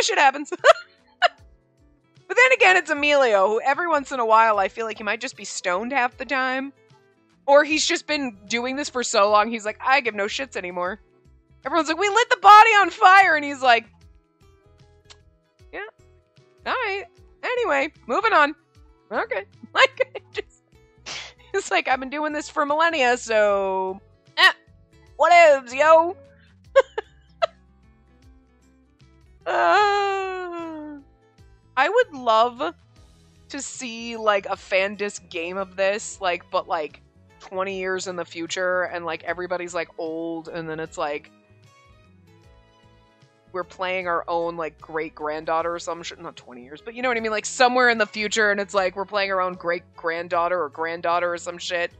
shit happens. But then again, it's Emilio, who every once in a while I feel like he might just be stoned half the time. Or he's just been doing this for so long, he's like, I give no shits anymore. Everyone's like, we lit the body on fire, and he's like, yeah, alright. Anyway, moving on. Okay. It's like, I've been doing this for millennia, so... whatevs, yo! I would love to see, like, a fan disc game of this, like, but, like, 20 years in the future, and, like, everybody's, like, old, and then it's, like, we're playing our own, like, great-granddaughter or some shit. Not 20 years, but you know what I mean? Like, somewhere in the future, and it's, like, we're playing our own great-granddaughter or granddaughter or some shit,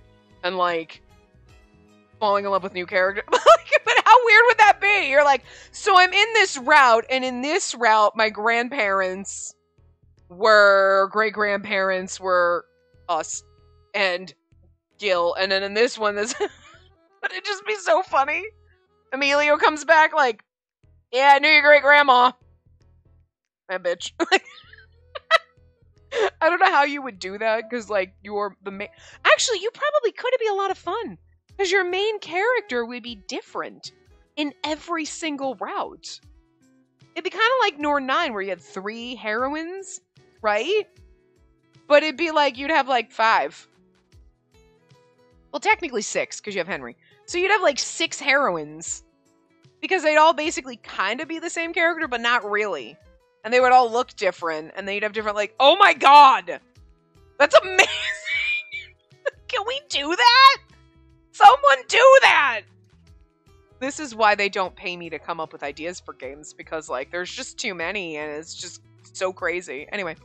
and, like, falling in love with new characters. But how weird would that be? You're like, so I'm in this route, and in this route, my grandparents were great-grandparents were us and Gil, and then in this one, this but it'd just be so funny. Emilio comes back like, yeah, I knew your great-grandma. That bitch. I don't know how you would do that, because, like, you're the main... Actually, you probably could. It'd be a lot of fun. Because your main character would be different in every single route. It'd be kind of like Nor 9, where you had 3 heroines, right? But it'd be like, you'd have like 5. Well, technically 6, because you have Henry. So you'd have like 6 heroines. Because they'd all basically kind of be the same character, but not really. And they would all look different, and then you'd have different, like, oh my god! That's amazing! Can we do that? Someone do that! This is why they don't pay me to come up with ideas for games, because, like, there's just too many, and it's just so crazy. Anyway,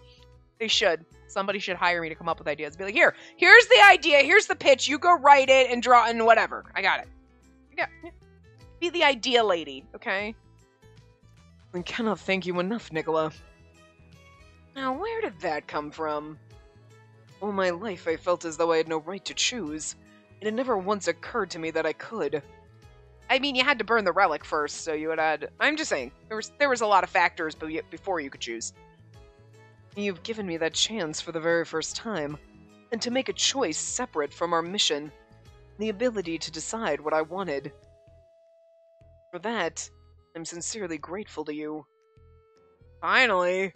they should. Somebody should hire me to come up with ideas. Be like, here's the idea, here's the pitch, you go write it and draw and whatever. I got it. Yeah. Be the idea lady, okay? I cannot thank you enough, Nicola. Now, where did that come from? All my life I felt as though I had no right to choose. It had never once occurred to me that I could. I mean, you had to burn the relic first, so you had... I'm just saying, there was a lot of factors before you could choose. You've given me that chance for the very first time, and to make a choice separate from our mission. The ability to decide what I wanted. For that, I'm sincerely grateful to you. Finally!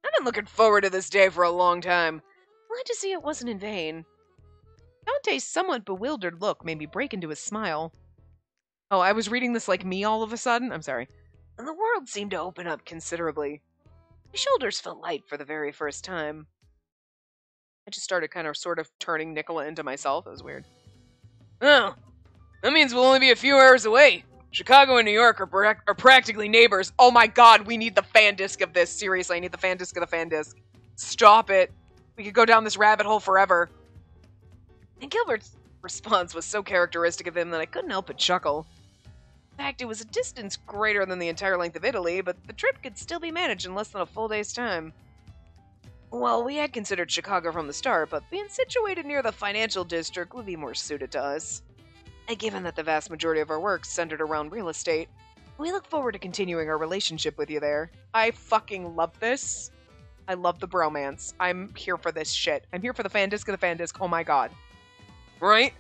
I've been looking forward to this day for a long time. Glad to see it wasn't in vain. Dante's somewhat bewildered look made me break into a smile. Oh, I was reading this like me all of a sudden? I'm sorry. And the world seemed to open up considerably. My shoulders felt light for the very first time. I just started kind of sort of turning Nicola into myself. It was weird. Oh, that means we'll only be a few hours away. Chicago and New York are practically neighbors. Oh my god, we need the fan disc of this. Seriously, I need the fan disc of the fan disc. Stop it. We could go down this rabbit hole forever. And Gilbert's response was so characteristic of him that I couldn't help but chuckle. In fact, it was a distance greater than the entire length of Italy, but the trip could still be managed in less than a full day's time. Well, we had considered Chicago from the start, but being situated near the financial district would be more suited to us. And given that the vast majority of our work centered around real estate, we look forward to continuing our relationship with you there. I fucking love this. I love the bromance. I'm here for this shit. I'm here for the fan disc of the fan disc. Oh my god. Right?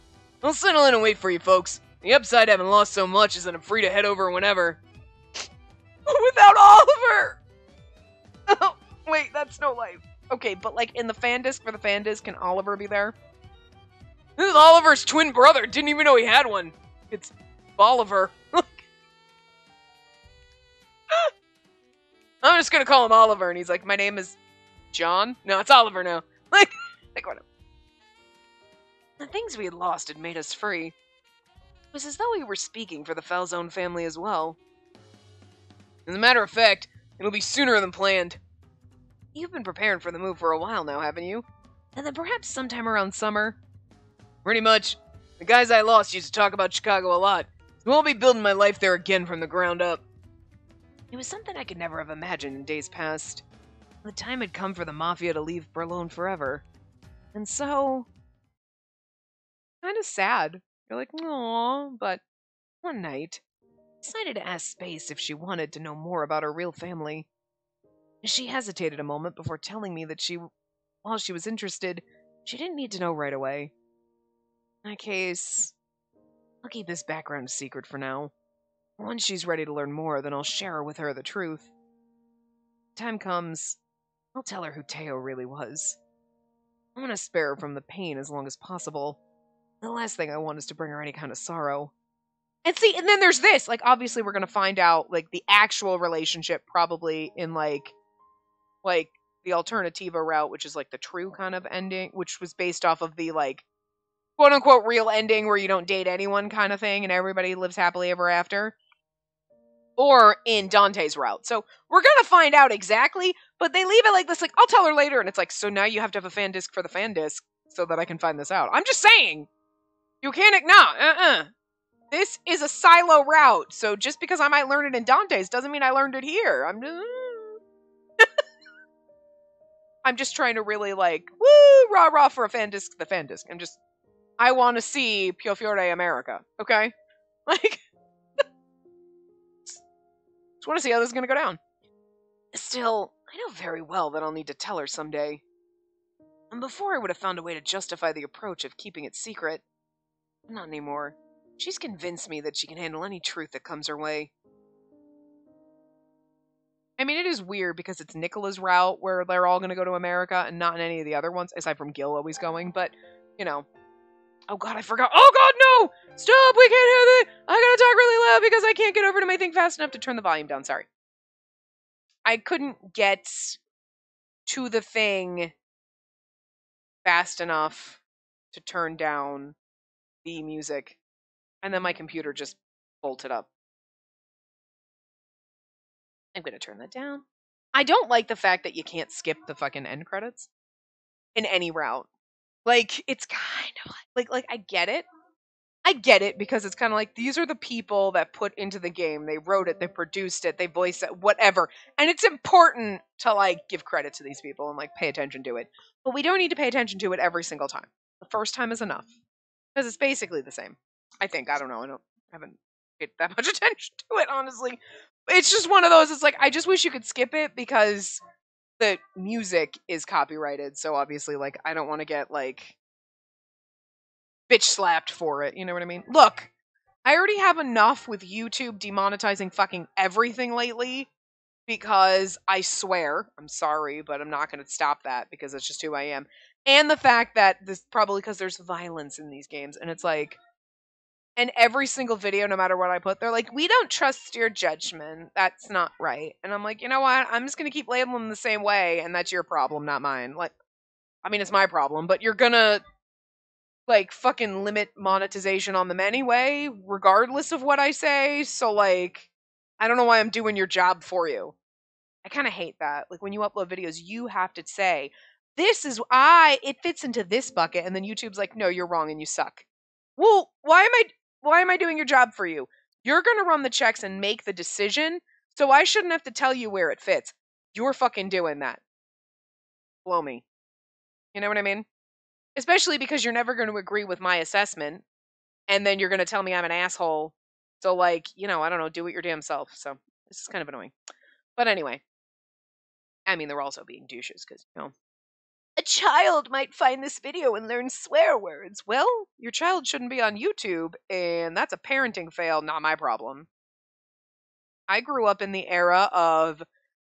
I'll settle in and wait for you, folks. The upside I haven't lost so much is that I'm free to head over whenever. Without Oliver! Oh, wait, that's no life. Okay, but like in the fan disc for the fan disc, can Oliver be there? This is Oliver's twin brother. Didn't even know he had one. It's Bolivar. I'm just gonna call him Oliver, and he's like, my name is John? No, it's Oliver now. Like whatever. The things we had lost had made us free. It was as though we were speaking for the Falzone family as well. As a matter of fact, it'll be sooner than planned. You've been preparing for the move for a while now, haven't you? And then perhaps sometime around summer? Pretty much. The guys I lost used to talk about Chicago a lot, so I'll be building my life there again from the ground up. It was something I could never have imagined in days past. The time had come for the Mafia to leave Berlin forever. And so... kind of sad. You're like, aww, but one night, I decided to ask Space if she wanted to know more about her real family. She hesitated a moment before telling me that while she was interested, she didn't need to know right away. In that case, I'll keep this background a secret for now. Once she's ready to learn more, then I'll share with her the truth. When time comes, I'll tell her who Teo really was. I want to spare her from the pain as long as possible. The last thing I want is to bring her any kind of sorrow. And see, and then there's this. Like, obviously we're going to find out, like, the actual relationship probably in, like, the Alternativa route, which is, like, the true kind of ending, which was based off of the, like, quote-unquote real ending where you don't date anyone kind of thing and everybody lives happily ever after. Or in Dante's route. So we're going to find out exactly, but they leave it like this, like, I'll tell her later, and it's like, so now you have to have a fan disc for the fan disc so that I can find this out. I'm just saying! You can't, no, This is a silo route, so just because I might learn it in Dante's doesn't mean I learned it here. I'm just trying to really, like, woo, rah-rah for a fan disc, the fan disc. I want to see Piofiore America, okay? Like, just want to see how this is going to go down. Still, I know very well that I'll need to tell her someday. And before I would have found a way to justify the approach of keeping it secret. Not anymore. She's convinced me that she can handle any truth that comes her way. I mean, it is weird because it's Nicola's route where they're all going to go to America and not in any of the other ones, aside from Gil always going, but, you know. Oh god, I forgot. Oh god, no! Stop, we can't hear that! I gotta talk really loud because I can't get over to my thing fast enough to turn the volume down, sorry. I couldn't get to the thing fast enough to turn down the music, and then my computer just bolted up. I'm gonna turn that down. I don't like the fact that you can't skip the fucking end credits in any route. Like, it's kind of like I get it. I get it because it's kind of like, these are the people that put into the game. They wrote it, they produced it, they voiced it, whatever. And it's important to, like, give credit to these people and, like, pay attention to it. But we don't need to pay attention to it every single time. The first time is enough. Because it's basically the same. I think. I don't know. I haven't paid that much attention to it, honestly. It's just one of those, it's like, I just wish you could skip it because the music is copyrighted. So obviously, like, I don't want to get, like, bitch slapped for it. You know what I mean? Look, I already have enough with YouTube demonetizing fucking everything lately because I swear, I'm sorry, but I'm not going to stop that because it's just who I am. And the fact that this probably because there's violence in these games and it's like, and every single video, no matter what I put, they're like, we don't trust your judgment. That's not right. And I'm like, you know what? I'm just going to keep labeling them the same way and that's your problem, not mine. Like, I mean, it's my problem, but you're going to like fucking limit monetization on them anyway, regardless of what I say. So like, I don't know why I'm doing your job for you. I kind of hate that. Like when you upload videos, you have to say, it fits into this bucket. And then YouTube's like, no, you're wrong and you suck. Well, why am I doing your job for you? You're going to run the checks and make the decision. So I shouldn't have to tell you where it fits. You're fucking doing that. Blow me. You know what I mean? Especially because you're never going to agree with my assessment, and then you're going to tell me I'm an asshole. So, like, you know, I don't know, do it your damn self. So, this is kind of annoying. But anyway, I mean, they're also being douches, because, you know, A child might find this video and learn swear words. Well, your child shouldn't be on YouTube, and that's a parenting fail, not my problem. I grew up in the era of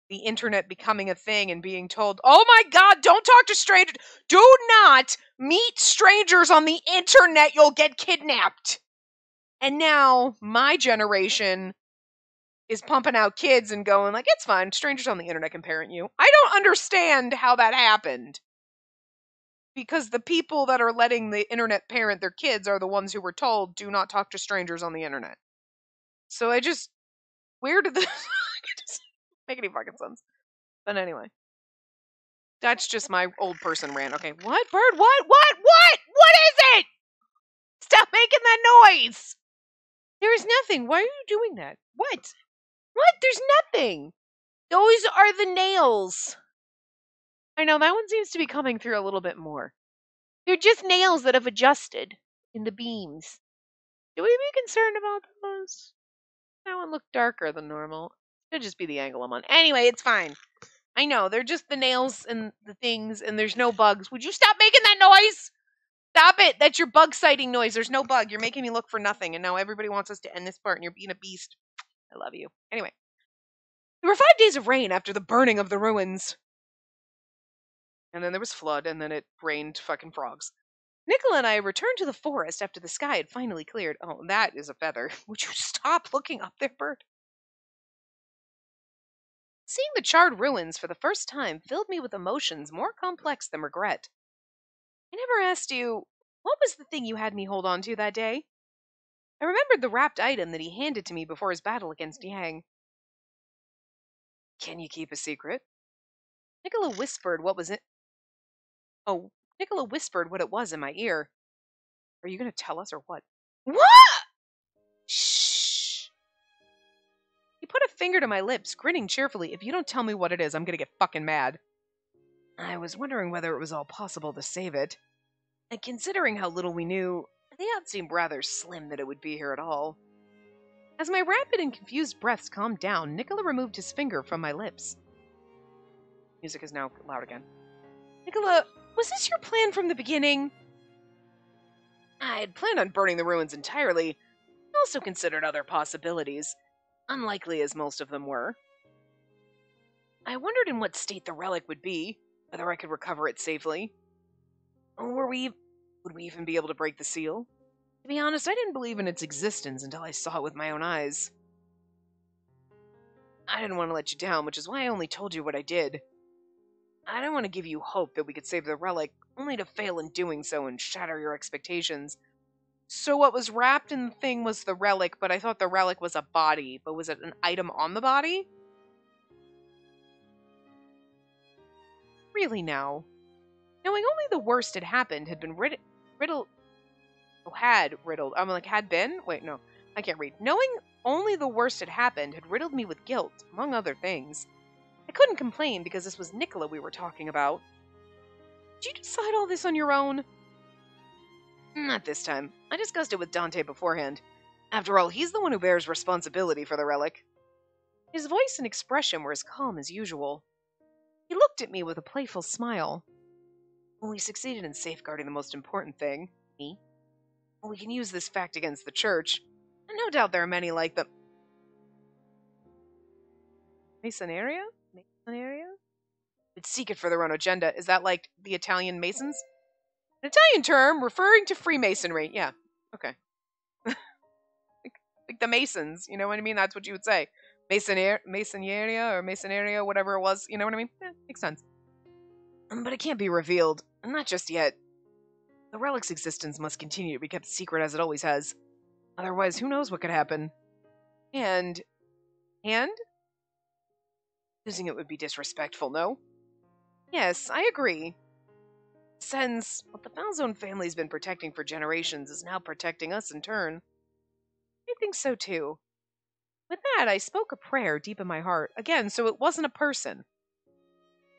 the internet becoming a thing and being told, oh my God, don't talk to strangers. Do not meet strangers on the internet. You'll get kidnapped. And now my generation is pumping out kids and going like, it's fine. Strangers on the internet can parent you. I don't understand how that happened. Because the people that are letting the internet parent their kids are the ones who were told, do not talk to strangers on the internet. So where did this make any fucking sense? But anyway. That's just my old person rant. Okay, what? Bird, what? What? What is it? Stop making that noise! There is nothing. Why are you doing that? What? What? There's nothing. Those are the nails. I know, that one seems to be coming through a little bit more. They're just nails that have adjusted in the beams. Should we be concerned about those? That one looked darker than normal. It could just be the angle I'm on. Anyway, it's fine. I know, they're just the nails and the things, and there's no bugs. Would you stop making that noise? Stop it! That's your bug sighting noise. There's no bug. You're making me look for nothing, and now everybody wants us to end this part, and you're being a beast. I love you. Anyway. There were 5 days of rain after the burning of the ruins. And then there was flood, and then it rained fucking frogs. Nicola and I returned to the forest after the sky had finally cleared. Oh, that is a feather. Would you stop looking up there, bird? Seeing the charred ruins for the first time filled me with emotions more complex than regret. I never asked you, what was the thing you had me hold on to that day? I remembered the wrapped item that he handed to me before his battle against Yang. Can you keep a secret? Nicola whispered what was it. Oh, Nicola whispered what it was in my ear. Are you going to tell us or what? What? Shh. He put a finger to my lips, grinning cheerfully. If you don't tell me what it is, I'm going to get fucking mad. I was wondering whether it was all possible to save it. And considering how little we knew, the odds seemed rather slim that it would be here at all. As my rapid and confused breaths calmed down, Nicola removed his finger from my lips. Music is now loud again. Nicola, was this your plan from the beginning? I had planned on burning the ruins entirely. I also considered other possibilities, unlikely as most of them were. I wondered in what state the relic would be, whether I could recover it safely. Would we even be able to break the seal? To be honest, I didn't believe in its existence until I saw it with my own eyes. I didn't want to let you down, which is why I only told you what I did. I didn't want to give you hope that we could save the relic, only to fail in doing so and shatter your expectations. So what was wrapped in the thing was the relic, but I thought the relic was a body. But was it an item on the body? Really now? Knowing only the worst had happened had been riddled. I'm like, had been? Wait, no. I can't read. Knowing only the worst had happened had riddled me with guilt, among other things. I couldn't complain because this was Nicola we were talking about. Did you decide all this on your own? Not this time. I discussed it with Dante beforehand. After all, he's the one who bears responsibility for the relic. His voice and expression were as calm as usual. He looked at me with a playful smile. We succeeded in safeguarding the most important thing, me. We can use this fact against the church, and no doubt there are many like them. Masoneria? Would seek it for their own agenda. Is that like the Italian Masons? An Italian term referring to Freemasonry. Yeah, okay. like the Masons, you know what I mean? That's what you would say. Masoneria or Masoneria, whatever it was, you know what I mean? Makes sense. But it can't be revealed, not just yet. The relic's existence must continue to be kept secret as it always has. Otherwise, who knows what could happen. And? Using it would be disrespectful, no? Yes, I agree. Since what the Falzone family's been protecting for generations is now protecting us in turn. I think so too. With that, I spoke a prayer deep in my heart. Again, so it wasn't a person.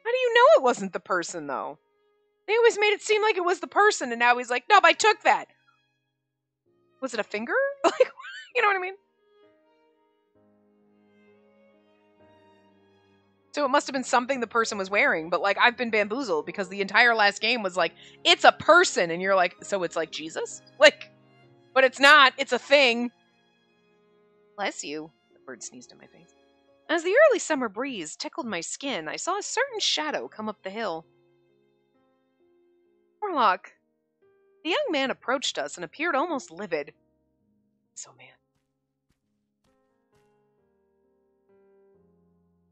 How do you know it wasn't the person, though? They always made it seem like it was the person, and now he's like, nope, I took that. Was it a finger? Like, you know what I mean? So it must have been something the person was wearing, but like I've been bamboozled because the entire last game was like, it's a person, and you're like, so it's like Jesus? Like, but it's not, it's a thing. Bless you. The bird sneezed in my face. As the early summer breeze tickled my skin, I saw a certain shadow come up the hill. Warlock. The young man approached us and appeared almost livid. So, man.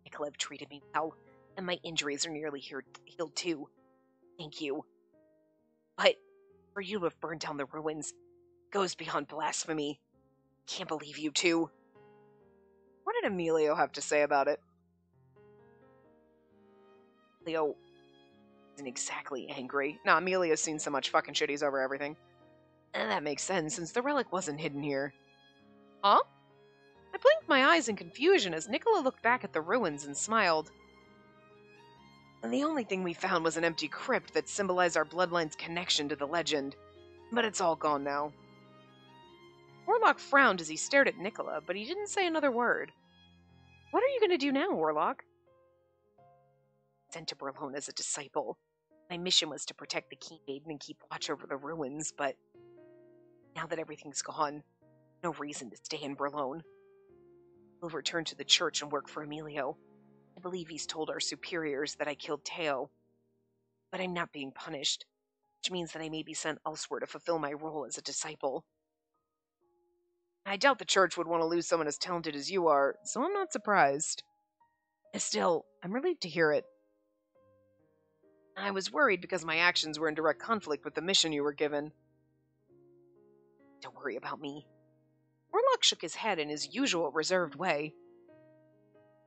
Nicola treated me well, and my injuries are nearly healed too. Thank you. But for you to have burned down the ruins goes beyond blasphemy. Can't believe you two. What did Emilio have to say about it? Leo isn't exactly angry. Nah, Emilio's seen so much fucking shit, he's over everything. And that makes sense, since the relic wasn't hidden here. Huh? I blinked my eyes in confusion as Nicola looked back at the ruins and smiled. And the only thing we found was an empty crypt that symbolized our bloodline's connection to the legend. But it's all gone now. Warlock frowned as he stared at Nicola, but he didn't say another word. What are you going to do now, Warlock? Sent to Berlone as a disciple. My mission was to protect the Key Maiden and keep watch over the ruins, but now that everything's gone, no reason to stay in Berlone. We'll return to the church and work for Emilio. I believe he's told our superiors that I killed Teo. But I'm not being punished, which means that I may be sent elsewhere to fulfill my role as a disciple. I doubt the church would want to lose someone as talented as you are, so I'm not surprised. Still, I'm relieved to hear it. I was worried because my actions were in direct conflict with the mission you were given. Don't worry about me. Warlock shook his head in his usual reserved way.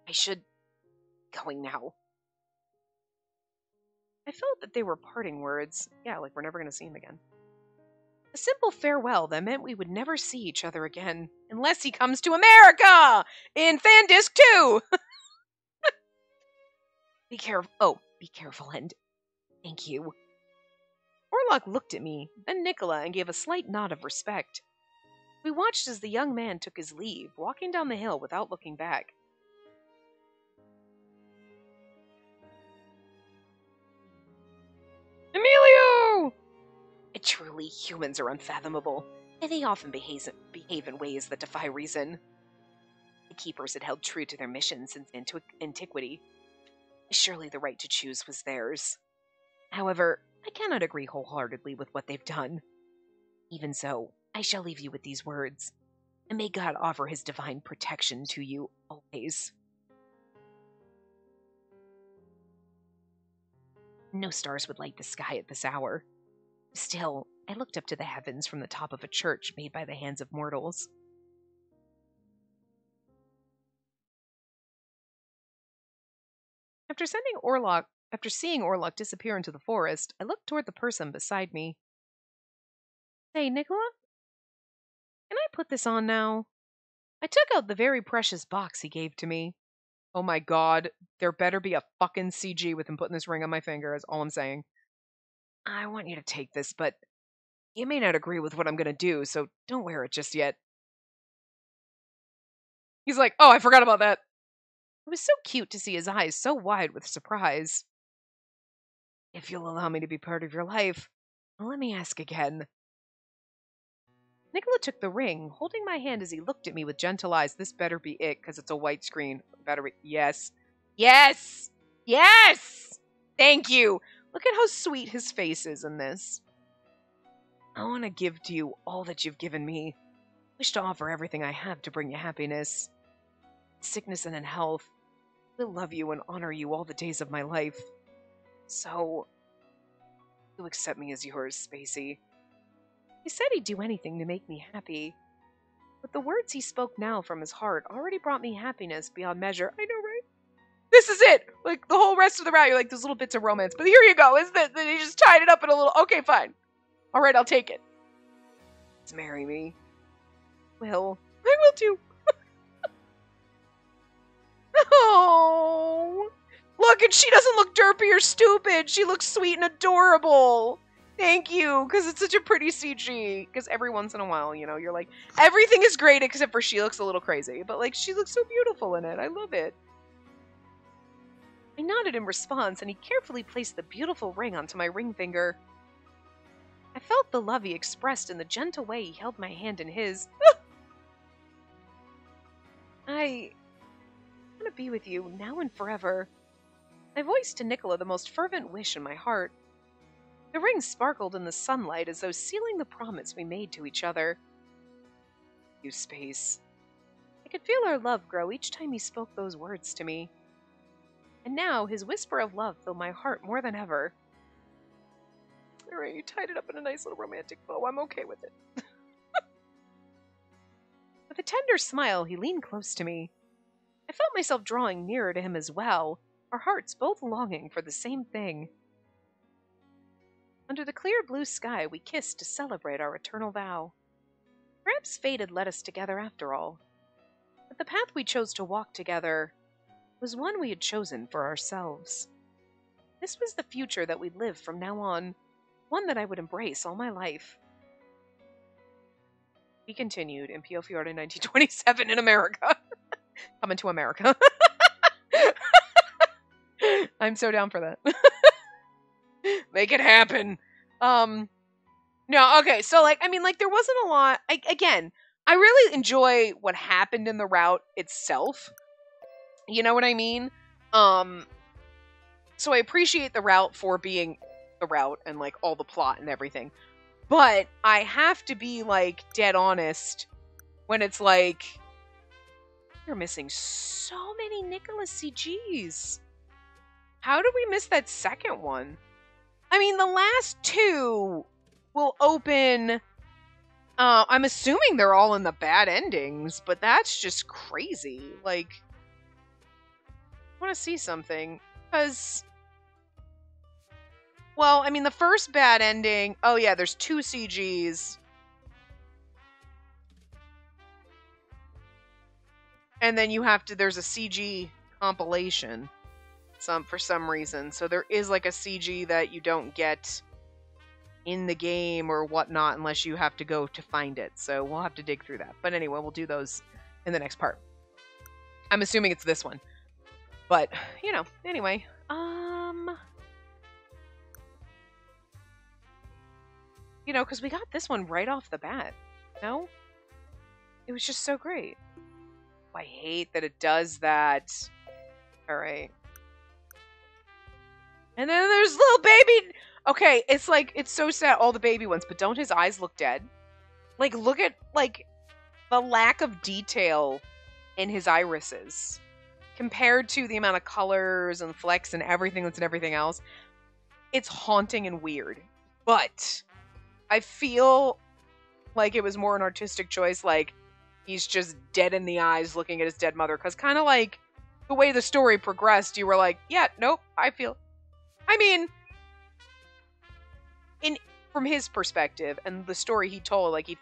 I should be going now. I felt that they were parting words. Yeah, like we're never going to see him again. A simple farewell that meant we would never see each other again, unless he comes to America in Fandisc 2! Be careful, and thank you. Warlock looked at me, then Nicola, and gave a slight nod of respect. We watched as the young man took his leave, walking down the hill without looking back. Emilio! Truly, humans are unfathomable, and they often behave in ways that defy reason. The Keepers had held true to their mission since antiquity. Surely the right to choose was theirs. However, I cannot agree wholeheartedly with what they've done. Even so, I shall leave you with these words, and may God offer his divine protection to you always. No stars would light the sky at this hour. Still, I looked up to the heavens from the top of a church made by the hands of mortals. After seeing Orlok disappear into the forest, I looked toward the person beside me. Hey, Nicola? Can I put this on now? I took out the very precious box he gave to me. Oh my god, there better be a fucking CG with him putting this ring on my finger, is all I'm saying. I want you to take this, but you may not agree with what I'm gonna do, so don't wear it just yet. He's like, oh, I forgot about that. It was so cute to see his eyes so wide with surprise. If you'll allow me to be part of your life, let me ask again. Nicola took the ring, holding my hand as he looked at me with gentle eyes. This better be it, because it's a white screen. Better be. Yes. Yes! Yes! Thank you! Look at how sweet his face is in this. I want to give to you all that you've given me. I wish to offer everything I have to bring you happiness. Sickness and in health. I will love you and honor you all the days of my life. So, you accept me as yours, Spacey. He said he'd do anything to make me happy. But the words he spoke now from his heart already brought me happiness beyond measure. I know, right? This is it! Like, the whole rest of the route, you're like, there's little bits of romance. But here you go, isn't it? Then he just tied it up in a little... Okay, fine. Alright, I'll take it. Let's marry me. Will. I will too. Oh, look, and she doesn't look derpy or stupid. She looks sweet and adorable. Thank you, because it's such a pretty CG. Because every once in a while, you know, you're like, everything is great except for she looks a little crazy. But, like, she looks so beautiful in it. I love it. I nodded in response, and he carefully placed the beautiful ring onto my ring finger. I felt the love he expressed in the gentle way he held my hand in his. I want to be with you now and forever. I voiced to Nicola the most fervent wish in my heart. The ring sparkled in the sunlight as though sealing the promise we made to each other. You, Space. I could feel our love grow each time he spoke those words to me. And now his whisper of love filled my heart more than ever. Alright, you tied it up in a nice little romantic bow. I'm okay with it. With a tender smile, he leaned close to me. I felt myself drawing nearer to him as well, our hearts both longing for the same thing. Under the clear blue sky, we kissed to celebrate our eternal vow. Perhaps fate had led us together after all. But the path we chose to walk together was one we had chosen for ourselves. This was the future that we'd live from now on, one that I would embrace all my life. He continued in Piofiore 1927 in America. Coming to America. I'm so down for that. Make it happen. No, okay, so, like, I mean, like, there wasn't a lot. Again, I really enjoy what happened in the route itself. You know what I mean? So I appreciate the route for being the route and, like, all the plot and everything. But I have to be, like, dead honest when it's like, you're missing so many Nicholas CGs. How did we miss that second one? I mean, the last two will open... I'm assuming they're all in the bad endings, but that's just crazy. Like, I want to see something. Because... Well, I mean, the first bad ending... Oh, yeah, there's 2 CGs. And then you have to... There's a CG compilation. For some reason. So there is, like, a CG that you don't get in the game or whatnot unless you have to go to find it. So we'll have to dig through that. But anyway, we'll do those in the next part. I'm assuming it's this one. But, you know, anyway. You know, because we got this one right off the bat. No? It was just so great. I hate that it does that. Alright. And then there's little baby... Okay, it's like, it's so sad, all the baby ones, but don't his eyes look dead? Like, look at, like, the lack of detail in his irises. Compared to the amount of colors and flecks and everything that's in everything else. It's haunting and weird. But I feel like it was more an artistic choice, like, he's just dead in the eyes looking at his dead mother. Because kind of like, the way the story progressed, you were like, yeah, nope, I mean, from his perspective and the story he told, like he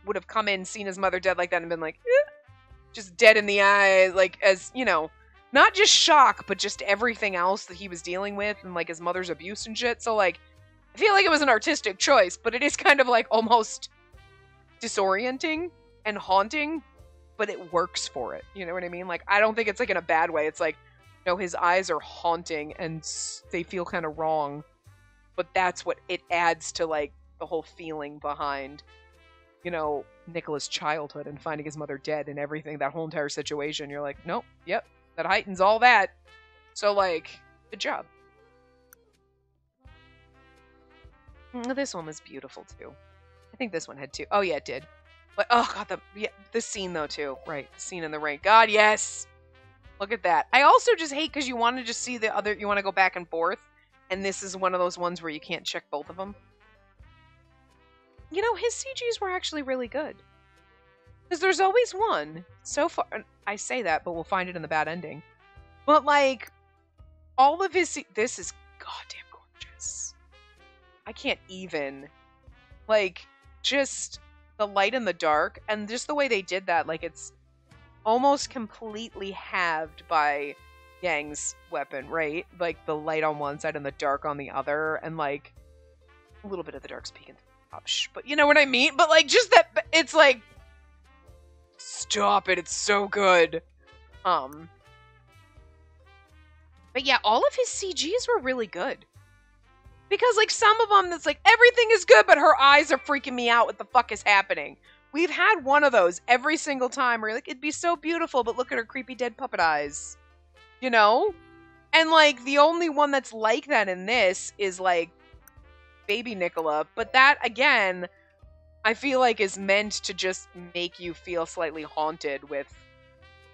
would have come in, seen his mother dead like that, and been like, eh, just dead in the eyes, like, as, you know, not just shock, but just everything else that he was dealing with, and like his mother's abuse and shit. So, like, I feel like it was an artistic choice, but it is kind of like almost disorienting and haunting, but it works for it. You know what I mean? Like, I don't think it's like in a bad way. It's like, no, his eyes are haunting and they feel kind of wrong, but that's what it adds to, like, the whole feeling behind, you know, Nicola's childhood and finding his mother dead and everything, that whole entire situation. You're like, nope, yep, that heightens all that. So, like, good job. This one was beautiful too. I think this one had 2. Oh yeah, it did. But oh god, the scene though too. Right, the scene in the rain. God, yes. Look at that. I also just hate because you want to just see the other. You want to go back and forth, and this is one of those ones where you can't check both of them. You know, his CGs were actually really good. Because there's always one. So far, I say that, but we'll find it in the bad ending. But like, all of his. This is goddamn gorgeous. I can't even. Like, just the light and the dark, and just the way they did that, like, it's almost completely halved by Yang's weapon, right? Like, the light on one side and the dark on the other, and, like, a little bit of the dark's peeking through the top, but you know what I mean? But, like, just that, it's like, stop it, it's so good. But But yeah, all of his CGs were really good. Because, like, some of them, that's like, everything is good, but her eyes are freaking me out. What the fuck is happening? We've had one of those every single time where you're like, it'd be so beautiful, but look at her creepy dead puppet eyes. You know? And, like, the only one that's like that in this is, like, baby Nicola. But that, again, I feel like is meant to just make you feel slightly haunted with,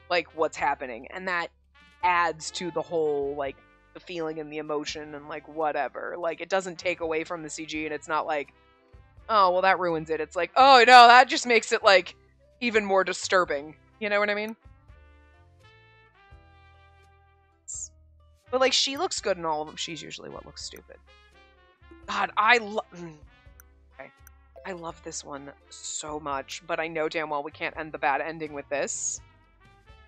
like, what's happening. And that adds to the whole, like, the feeling and the emotion and, like, whatever. Like, it doesn't take away from the CG, and it's not like, oh, well, that ruins it. It's like, oh, no, that just makes it, like, even more disturbing. You know what I mean? But, like, she looks good in all of them. She's usually what looks stupid. God, I love this one so much, but I know damn well we can't end the bad ending with this.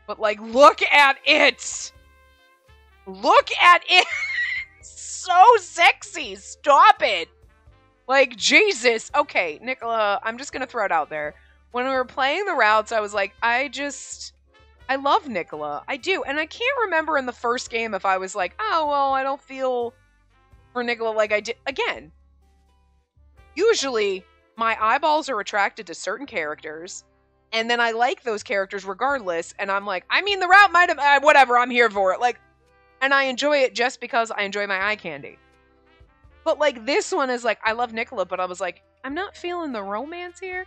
But, like, look at it! Look at it! So sexy! Stop it! Like, Jesus! Okay, Nicola, I'm just gonna throw it out there. When we were playing the routes, I was like, I love Nicola. I do. And I can't remember in the first game if I was like, oh, well, I don't feel for Nicola like I did. Again, usually my eyeballs are attracted to certain characters, and then I like those characters regardless, and I'm like, I mean, the route might have, whatever, I'm here for it. Like, and I enjoy it just because I enjoy my eye candy. But, like, this one is like, I love Nicola, but I was like, I'm not feeling the romance here.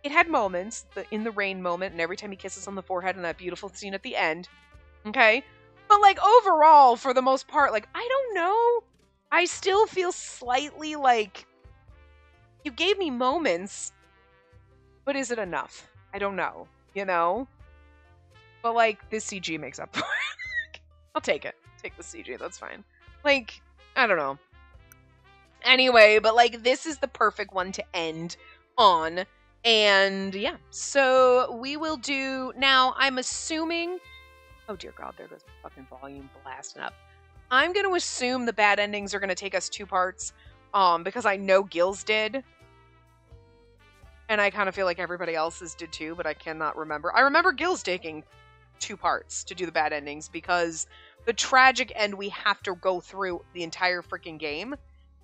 It had moments, the in the rain moment, and every time he kisses on the forehead and that beautiful scene at the end. Okay? But, like, overall, for the most part, like, I don't know. I still feel slightly like, you gave me moments, but is it enough? I don't know, you know? But, like, this CG makes up for it. I'll take it. Take the CG, that's fine. Like, I don't know. Anyway, but, like, this is the perfect one to end on. And, yeah. So, we will do... Now, I'm assuming... Oh, dear God, there goes the fucking volume blasting up. I'm going to assume the bad endings are going to take us 2 parts. Because I know Gil's did. And I kind of feel like everybody else's did too, but I cannot remember. I remember Gil's taking 2 parts to do the bad endings because the tragic end we have to go through the entire freaking game.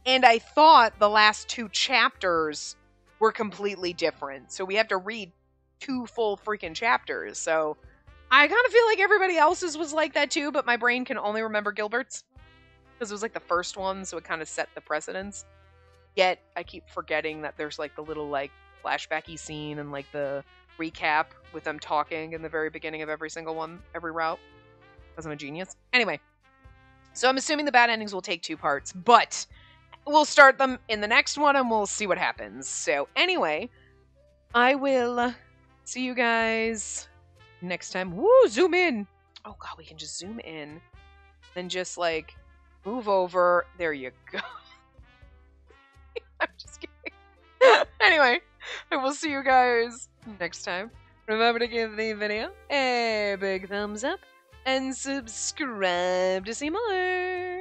And I thought the last 2 chapters were completely different. So we have to read 2 full freaking chapters. So I kind of feel like everybody else's was like that too, but my brain can only remember Gilbert's. Because it was like the first one, so it kind of set the precedence. Yet, I keep forgetting that there's like the little like flashbacky scene and like the recap with them talking in the very beginning of every single one, every route. Because I'm a genius. Anyway, so I'm assuming the bad endings will take 2 parts, but we'll start them in the next one and we'll see what happens. So anyway, I will see you guys next time. Woo, zoom in. Oh God, we can just zoom in. Then just like move over. There you go. I'm just kidding. Anyway, I will see you guys next time. Remember to give the video a big thumbs up and subscribe to see more.